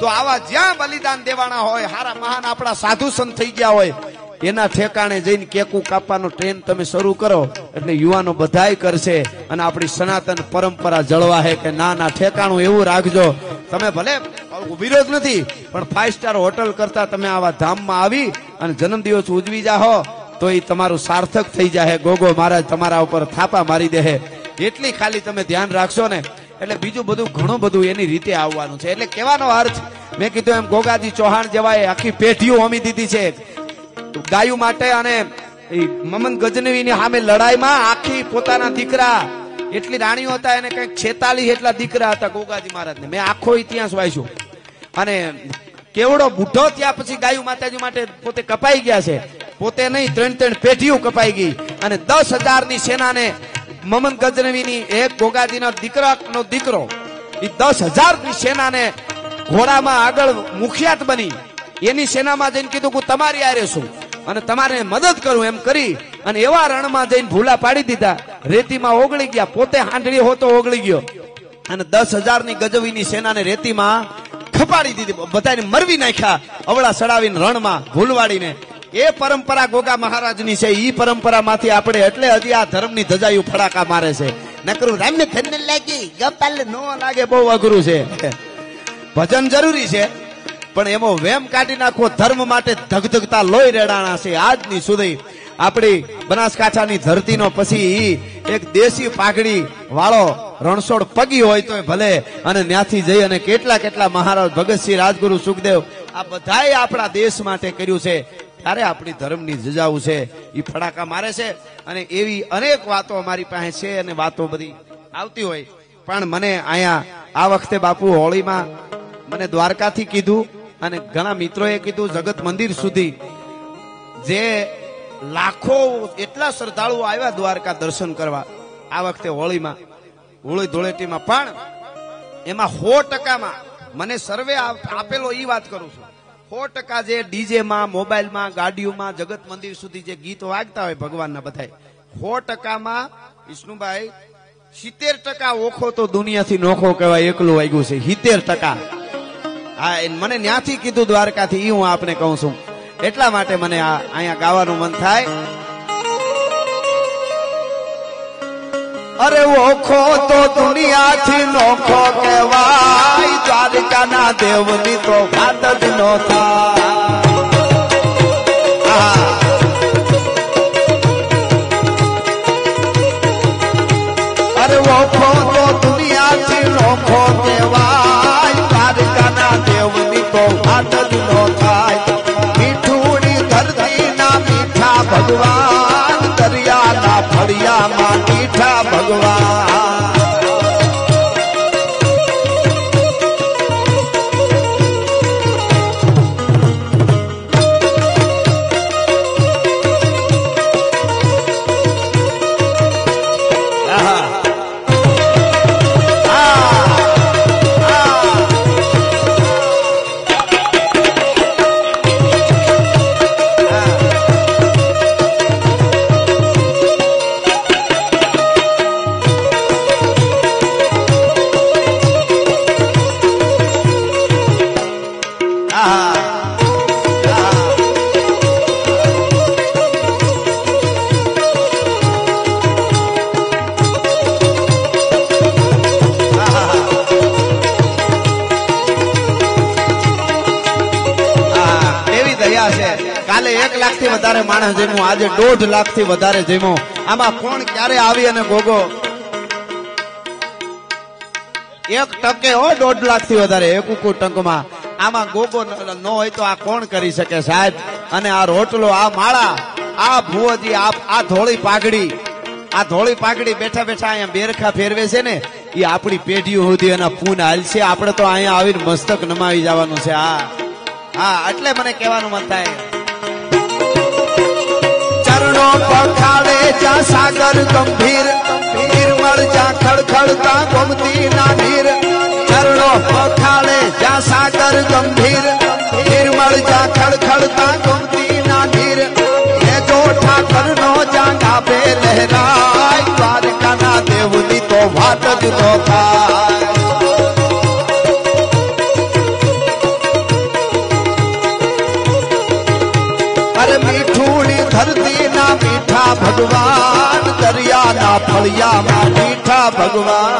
તો આવા જ્યાં બલિદાન દેવાના હોય, હારા મહાન આપણા સાધુ સંત થઈ ગયા હોય, એના ઠેકાણે જઈને કેકું કાપવાનો ટ્રેન તમે શરૂ કરો એટલે યુવાનો બધાય કરશે, અને આપણી સનાતન પરંપરા જળવા હે કે ના ના ઠેકાણું એવું રાખજો. તમે ભલે વિરોધ નથી, પણ 5 સ્ટાર હોટલ કરતા તમે આવા ધામમાં આવી અને જન્મદિવસ ઉજવી જાહો તો એ તમારું સાર્થક થઈ જાય. ગોગો મહારાજ તમારા ઉપર થાપા મારી દે. એટલી ખાલી તમે ધ્યાન રાખશો ને, એટલે બીજું બધું ઘણું બધું એની રીતે આવવાનું છે. એટલે કહેવાનો અર્થ મેં કીધું એમ, ગોગાજી ચૌહાણ જેવાય આખી પેઢીઓ હોમી દીધી છે ગાયું માટે, અને મમન ગજનવીની સામે લડાઈમાં આખી પોતાના દીકરા, એટલી રાણીઓ હતા, એને કંઈક 46 એટલા દીકરા હતા ગોગાજી મહારાજને. મેં આખો ઇતિહાસ વાંચ્યો. અને કેવડો બુઢો ત્યાં પછી ગાયું માતાજી માટે પોતે કપાઈ ગયા છે. પોતે નહીં, 3 પેઢીઓ કપાઈ ગઈ. અને 10,000ની સેનાને મમન ગજનવીની એક ગોગાજીનો દીકરો એ 10,000ની સેનાને ઘોડામાં આગળ મુખિયાત બની એની સેનામાં જઈને કીધું કે તમારી આરે છું અને તમારે મદદ કરું એમ કરી, અને એવા રણમાં જઈને ભૂલા પાડી દીધા. રેતીમાં ઓગળી ગયા, પોતે હાંડળી હોતો ઓગળી ગયો, અને 10,000ની ગજવીની સેનાને રેતીમાં ખપાડી દીધી, બધાને મરવી નાખ્યા અવળા સડાવીને રણમાં ભૂલવાડીને. એ પરંપરા ગોગા મહારાજની છે. ઈ પરંપરામાંથી આપણે એટલે હજી આ ધર્મની ધજાયું ફડાકા મારે છે. નકરું રામને ધન લાગી ગપાલ નો લાગે, બહુ અઘરું છે. ભજન જરૂરી છે, પણ એમાં વેમ કાઢી નાખવો. ધર્મ માટે ધગધગતા લોહી રેડાણા છે આજની સુધી. આપણી બનાસકાંઠાની ધરતીનો પછી એક દેશી પાઘડી વાળો રણછોડ પગી હોય તો ભલે, અને ત્યાંથી જઈ અને કેટલા મહારાજ ભગતસિંહ, રાજગુરુ, સુખદેવ, આ બધાએ આપણા દેશ માટે કર્યું છે. ત્યારે આપણી ધર્મની ધજાઓ છે એ ફડાકા મારે છે. અને એવી અનેક વાતો અમારી પાસે છે, અને વાતો બધી આવતી હોય. પણ મને અહીંયા આ વખતે બાપુ હોળીમાં મને દ્વારકાથી કીધું, અને ઘણા મિત્રોએ કીધું જગત મંદિર સુધી, જે લાખો એટલા શ્રદ્ધાળુઓ આવ્યા દ્વારકા દર્શન કરવા આ વખતે હોળીમાં, હોળી ધૂળેટીમાં. પણ એમાં 100%માં મને સર્વે આપેલો એ વાત કરું છું, 100% જે ડીજેમાં, મોબાઈલમાં, ગાડીઓમાં, જગત મંદિર સુધી જે ગીત વાગતા હોય ભગવાનના બધા, 100%માં વિષ્ણુભાઈ 70% ઓખો તો દુનિયાથી નોખો કહેવાય એકલું વાગ્યું છે. 70%. હા, મને ન્યાથી કીધું દ્વારકાથી, ઈ હું આપને કહું છું. એટલા માટે મને અહીંયા ગાવાનું મન થાય. અરે ઓખો તો દુનિયાથી નોખો કહેવાય, દ્વારકાના દેવની તો વાત જ નો થાય. અરે ઓખો તો દુનિયાથી નોખો કહેવાય, દ્વારકાના દેવની તો વાત જ નો થાય. મીઠુડી ધરતીના મીઠા ભગવાન, દરિયાના ફળિયામાં મીઠા ભગવાન. માણસ જમ્યું, આજે 1.5 લાખ થી વધારે જમ્યો. આમાં કોણ ક્યારે આવી અને ગોગો 1% હો, 1.5 લાખ થી વધારે એક ટંકમાં આમાં ગોગો ન હોય તો આ કોણ કરી શકે સાહેબ? અને આ રોટલો, આ માળા, આ ભુવજી, આ ધોળી પાઘડી બેઠા બેઠા અહીંયા બેરખા ફેરવે છે ને, એ આપણી પેઢીઓ સુધી એના પૂન હાલશે. આપણે તો અહીંયા આવીને મસ્તક નમાવી જવાનું છે. હા એટલે મને કહેવાનું મન થાય, ચરણો પખાડે જા સાગર ગંભીર, નિર્મળ જા ખડખડતા ગોમતી ના નીર. ચરણો પખાડે જા સાગર ગંભીર, નિર્મળ જા ખડખડતા ગોમતી ના નીર. એ જો ઠાકર નો જા ગાભે લહેરાય, દ્વારકાના દેવની તો વાત જ નો થાય. અરે મીઠુડી ધરતી ના મીઠા ભગવાન, દરિયા ના ફળિયામાં મીઠા ભગવાન.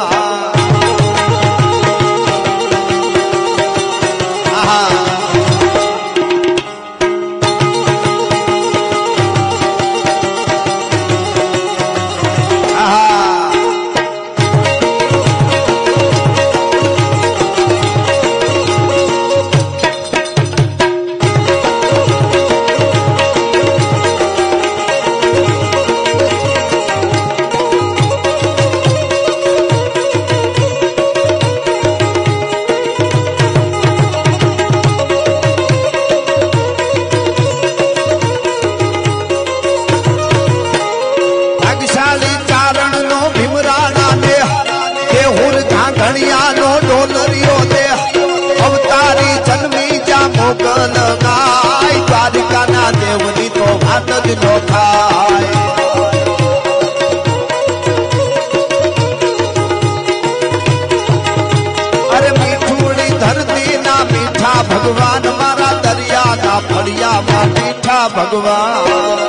દ્વારકાના દેવની તો વાત જ નો થાય. અરે મીઠુડી ધરતી ના મીઠા ભગવાન, મારા દરિયા ના ફળિયામાં મીઠા ભગવાન.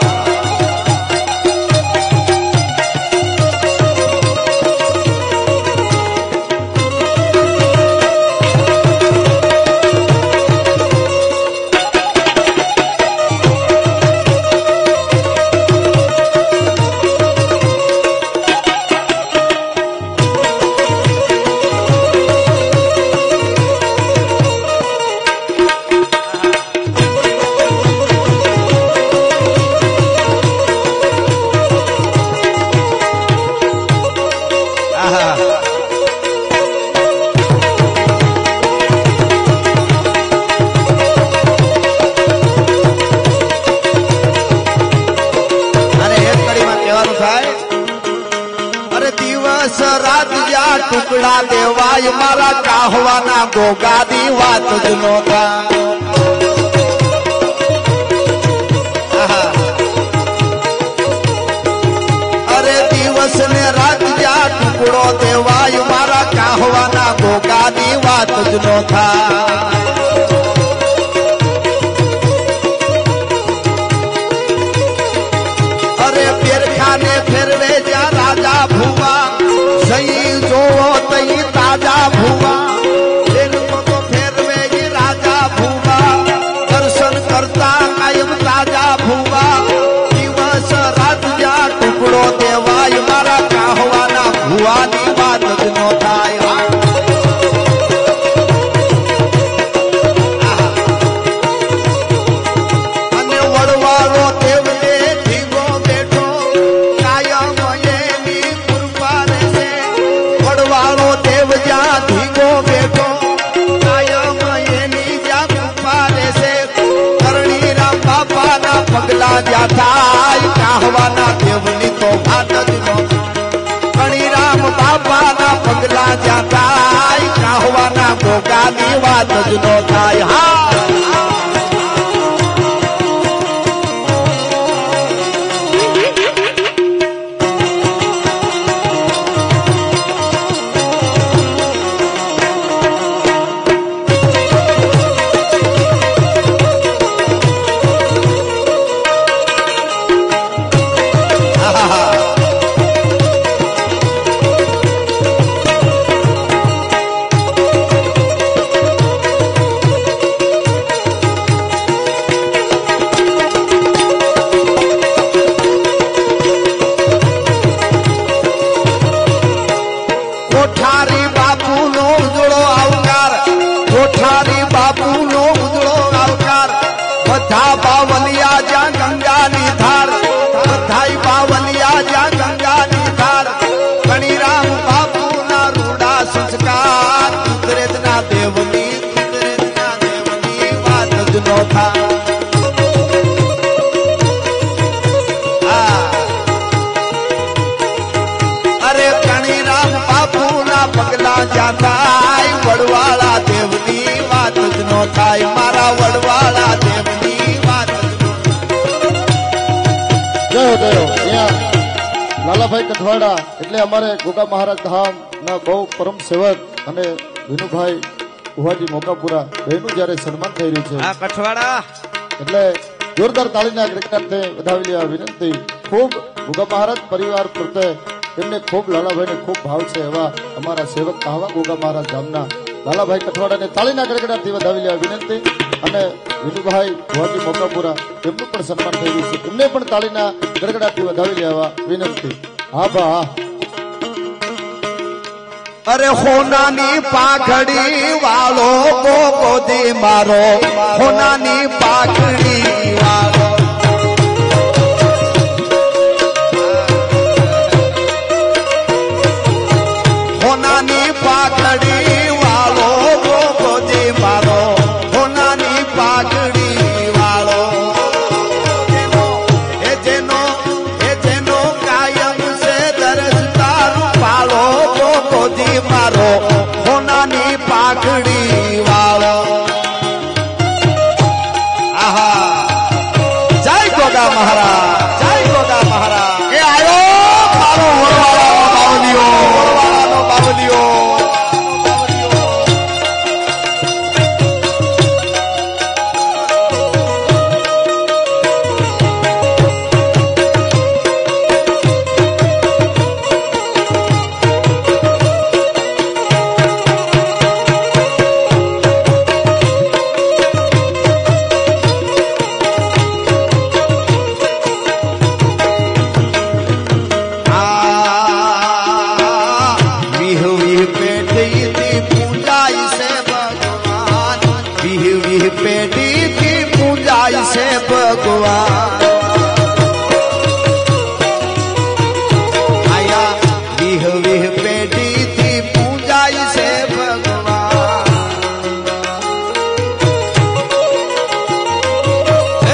ટુકડા દેવાય મારા કાહવાના ગોગાદી વાત જ નો થાય. અરે દિવસ ને રાત જ્યાં ટુકડો દેવાય મારા કાહવાના ગોગાદી વાત જ નો થાય. અરે પેરખાને ફેરવે જ્યાં રાજા ભૂવા, સહી જોવો તઈ તાજા ભૂવા. તો ફેરવે રાજા ભૂવા, દર્શન કરતા કાયમ તાજા ભૂવા. દિવસ રાત જ્યાં ટુકડો દેવાય મારા કાહવાના ભૂવાની વાત જ નો થાય. અને વડવાળો દેવને ધીમો બેઠો, કાયમ એની કૃપા રહેશે. વડવાળો દેવ જ્યાં ધીમો બેઠો, કાયમ એની જ્યાં કૃપા રહેશે. કરણીરામ બાપાના પગલા જ્યાં થાય, કાહવાના દેવની તો વાત જ નો. કરણીરામ બાપાના પગલા જ્યાં થાય, કાહવાના ગોગાની વાત જ નો થાય. થાય મારા વડવાળા દેવની વાત જયો જયો. અહીંયા લાલાભાઈ કઠવાડા એટલે અમારે ગોગા મહારાજ ધામ ના બહુ પરમ સેવક અને વિનુભાઈ ઉહાજી મોકાપુરા એનું જયારે સન્માન થઈ રહ્યું છે આ કઠવાડા એટલે જોરદાર તાળીના ગડગડાટથી વધાવી લેવા વિનંતી. ખૂબ ગોગા મહારાજ પરિવાર પ્રત્યે એમને ખૂબ લાલાભાઈને ખૂબ ભાવ છે એવા અમારા સેવક કહાવા ગોગા મહારાજ ધામના લાલાભાઈ કઠવાડાને તાળીના ગડગડાટથી વધાવી લેવા વિનંતી. અને વિનુભાઈ ભુવાજી મોકાપુરા એમનું પણ સન્માન થઈ રહ્યું છે, એમને પણ તાળીના ગડગડાટથી વધાવી લેવા વિનંતી. હા બા. અરે હોનાની પાઘડી વાળો ગોગોદી મારો હોનાની પાઘડી વાળો હોનાની પાઘડી વાળો ગોગોદી મારો હોનાની પાઘડી વાળો એ જેનો કાયમ છે દરસતારું પાળો ગોગોદી મારો હોનાની પાઘડી વાળો. આહા જય ગોગા મહારાજ, જય ગોગા મહારાજ. એ આયો મારો વડવાળાનો બાવલીઓ, વડવાળાનો બાવલીઓ. પેટીથી પૂજાય છે ભગવાન. આયા વિહ વિહ પેટીથી પૂજાય છે ભગવાન.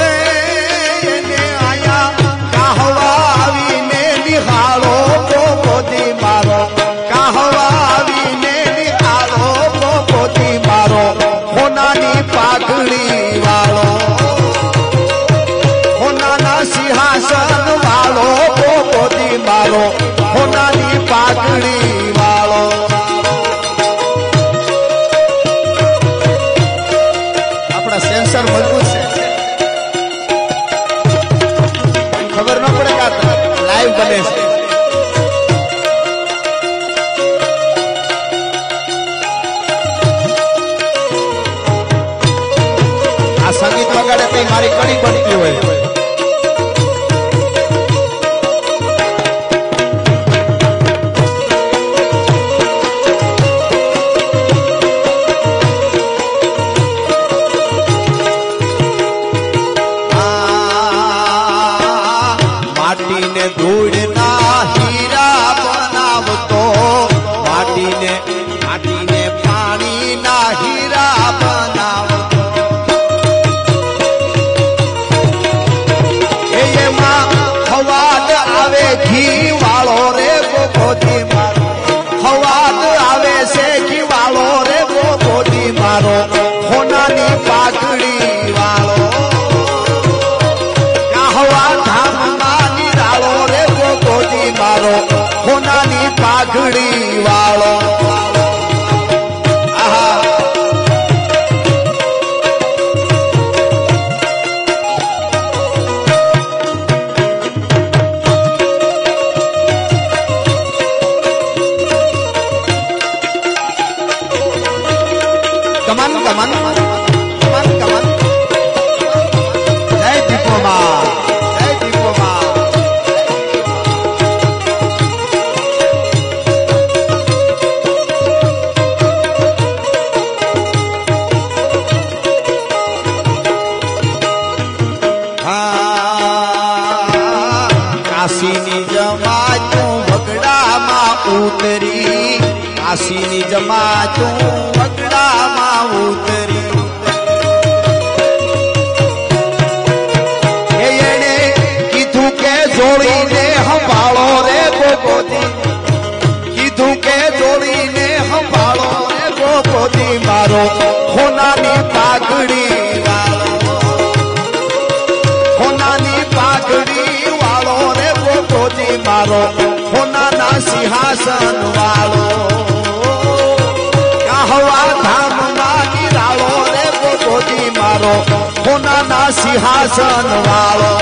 એને આયા કાહવા આવીને નિહાળો ગોગોદી મારો, કાહવા આવીને નિહાળો ગોગોદી મારો હોનાની પાઘડી વાળો, હોનાના સિંહાસન વાળો ગોગોદી મારો હોનાની પાઘડી વાળો. આપણા સેન્સર મજબૂત છે, ખબર ન પડે કે લાઈવ બને છે. સંગીત વગાડે તો મારી કણી બનતી હોય. માટીને ધૂળના હીરા બનાવતો, માટીને પાણીના હીરા બનાવતો. હવાદ આવે ઘી વાળો રે ગોગોદી મારો, હવાદ આવે છે ઘી વાળો રે ગોગોદી મારો હોનાની પાઘડી વાળો. કાહવા ધામમાં નિરાળો રે ગોગોદી મારો હોનાની પાઘડી વાળો. Come on come on come on come on. જય દીપોમાં, જય દીપોમાં. કાશીની જમાતું વગડામાં ઉતરી, કાશીની જમાતું વગડામાં ઉતરી. એને કીધું કે જોડીને સંભાળો રે ગોગોદી, કીધું કે જોડીને સંભાળો રે ગોગોદી મારો मारो होनानी पागड़ी वालो होनानी पागड़ी वालो रे गोगोजी मारो होनाना सिंहासन वालो कहवा धाम मानी रालो रे गोगोजी मारो होनाना सिंहासन वालो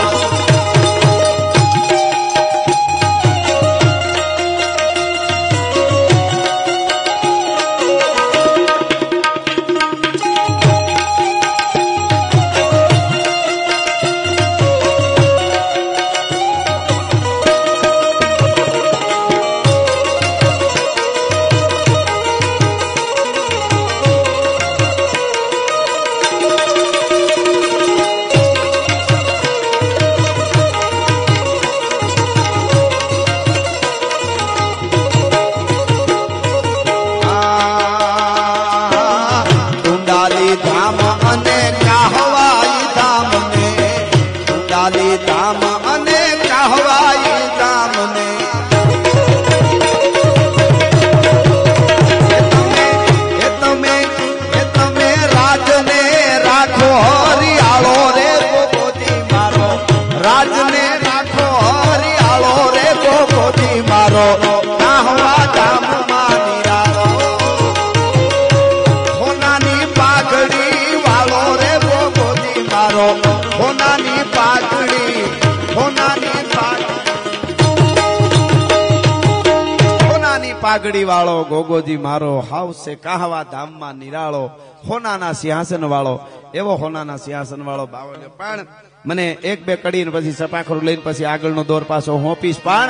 पागड़ी वालो गोगोजी मारो हाउसे कहवा धाम में निरालो होनाना सिंहासन वालो एवो होनाना सिंहासन वालो बावल्यो पण मने एक बे कड़ी ने पछी सपाखरू लईने पछी आगळनो दौर पाछो होपीस पण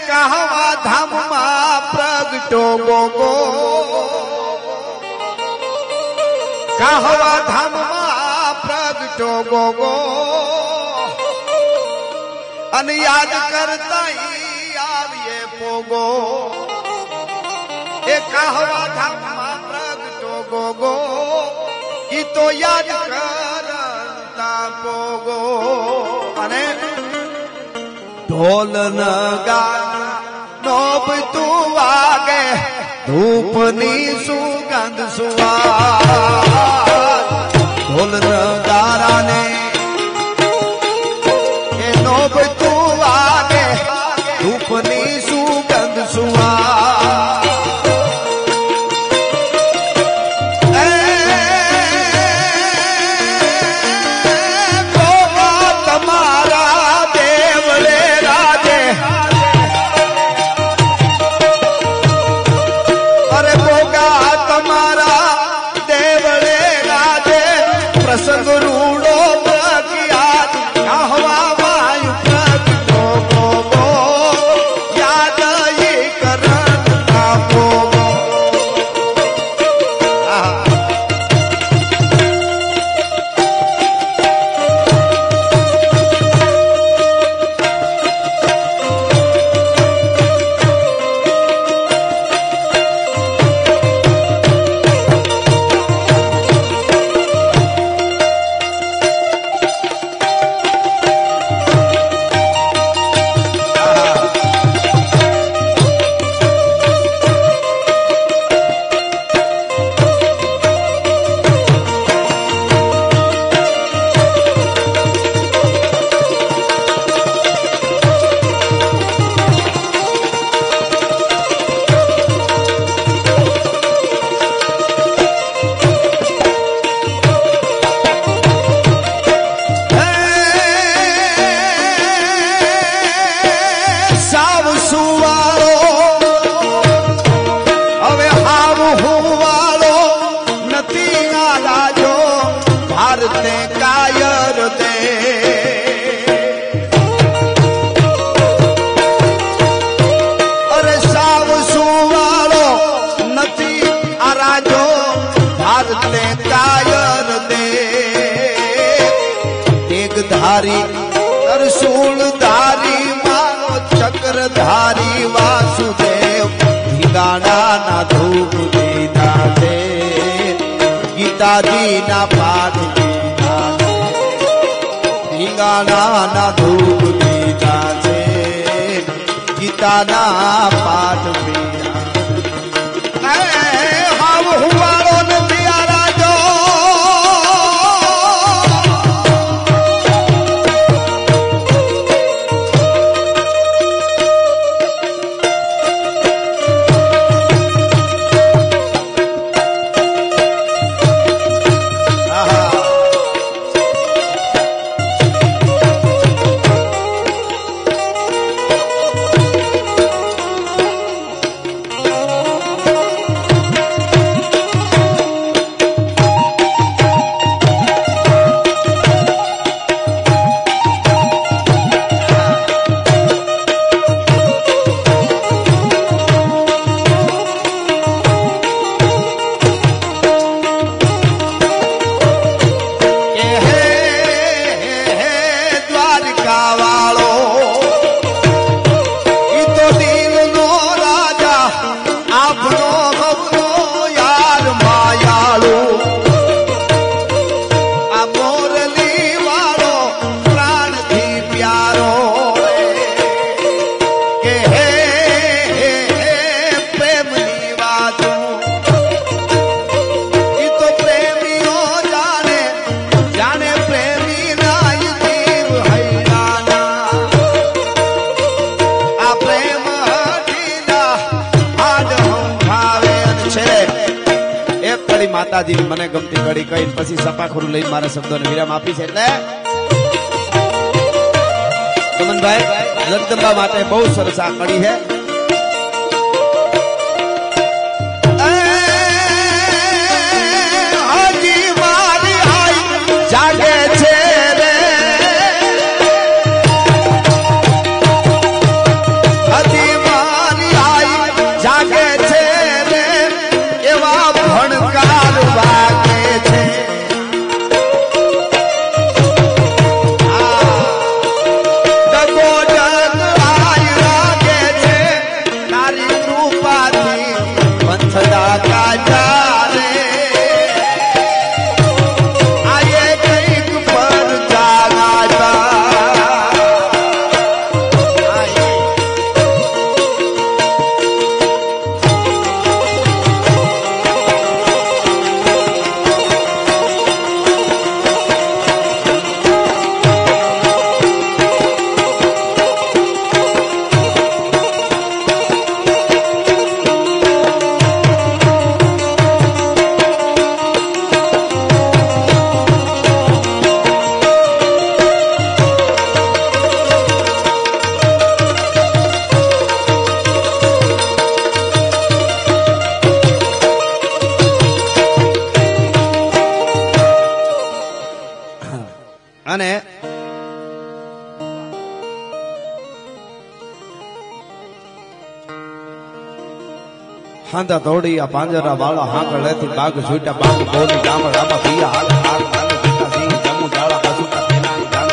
कहवा धाम में प्रगटो गोगो कहवा धाम प्रगटो गोगो अन याद करता आविए पोगो ए कहवा धाम प्रगटो गोगो ई तो याद करता पोगो अने ढोल नगारा नोब तू वागे धूपनी सुगंध सुवार ढोल नगारा ने नोब तू आगे धूपनी सुगंध सुवार गोवा तुम्हारा देवले राजे अरे गोगा तुम्हारा देवले राजे प्रसंग रूड़ो प्रज्ञात कहवा वायु प्रगटो गोगो याद ये करता पोगो धारी त्रिशूल धारी मानो चक्र धारी वासुदेव भिगाना ना धूप दीना दे गीता दी ना पाठ दीना भिगाना ગણાના ધૂપ દીધા છે ગીતાના પાઠ પીયા હાવ હુવાળો નથી આ રાજો માતાજી મને ગમતી કડી કઈ પછી સપાખરું લઈ મારા શબ્દોને વિરામ આપી છે એટલે કમનભાઈ જગદંબા માટે બહુ સરસ આ કડી છે હાજી મારી આઈ જાગે છે રે હાજી મારી આઈ જાગે છે રે એવા ભણકાર વાગે છે ડગો ડગ આય લાગે છે તારી કૃપાથી બંધડા કાઢા રે આયે કઈક પર જાગાતા અને હાંધા તોડી આ પાંજરા વાળા હાંકળ લેતી બાગ છૂટા બાગ બોલી ગામડામાં પિયા હાલ હાલ હાલ સીતા સિંહ જમુ જાળા પશુટા તેના જાણ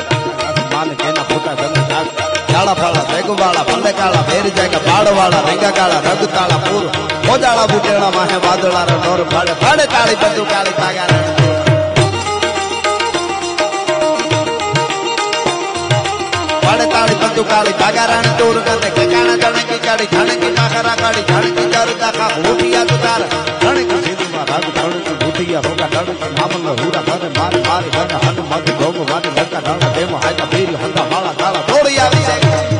માન કેના ફોટા જમુ જાળ જાળા ફાળા દેગવાળા પલ્લે કાળા ભેર જાયકા બાળવાળા રેંગા કાળા રગતાળા પૂર મોજાળા બુટેણા માહે વાદળા નોર ફાડે ફાડે કાળી બંદુ કાળી તાગા તાળી બંદુ કાળી ભાગારાણી તોર કરને કેકાણા જણકી કાળી જણકી નાખરા કાળી જણકી જરતા ખા હોટિયા તુતાર જણકી સીધુમાં રાગ જણકી હોટિયા ભોગા જણકી મામલો હુરા કરે મારી મારી બને હન મગ ગોમ વાગે લડકા ડાળા દેમ હાયતા પીરી હંદા માળા કાળા તોડી આવી જાય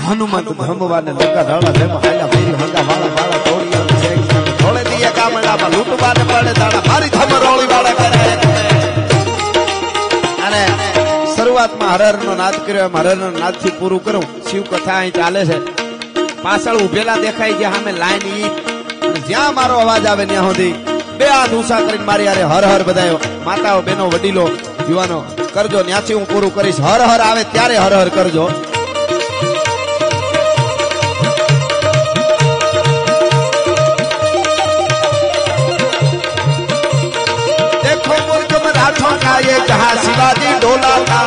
હનુમંત ધર્મવાને લંકા ધાડા જેમ હાલ્યા ફેરી હંગા વાળા વાળા તોડિયા છે થોડે દિયા ગામડામાં લૂંટવાને પડે દાડા મારી ધમરોળી વાળા કરે અને શરૂઆત શરૂઆતમાં હરહરનો નાદ કર્યો એમ હરહરનો નાદથી પૂરું કરું. શિવ કથા અહીં ચાલે છે. પાછળ ઉભેલા દેખાય છે સામે લાઈન ઈ જ્યાં મારો અવાજ આવે ત્યાં સુધી બે હાથ ઊંચા કરીને મારી હારે હર હર બધાય માતાઓ બહેનો વડીલો યુવાનો કરજો. ત્યાંથી હું પૂરું કરીશ. હર હર આવે ત્યારે હર હર કરજો. देखो मुल्क मराठों का ये जहां शिवाजी डोला था,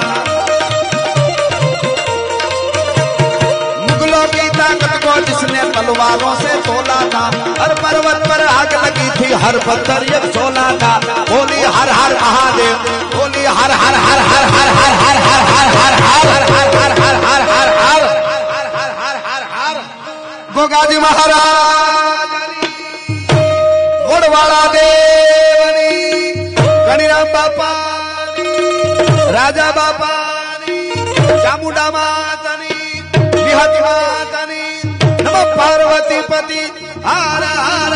मुगलों की ताकत को जिसने तलवारों से तोला था, हर पर्वत पर आग लगी थी, हर पत्थर ये सोला था. बोली हर हर महादेव, बोली हर हर हर हर हर हर हर हर हर हर हर हर हर हर हर हर हर हर हर गोगाजी महाराज गोड़वाड़ा देवनी कणीराम बापानी राजा बापानी चामुंडा मातानी विहती मातानी नमः पार्वती पति हर हर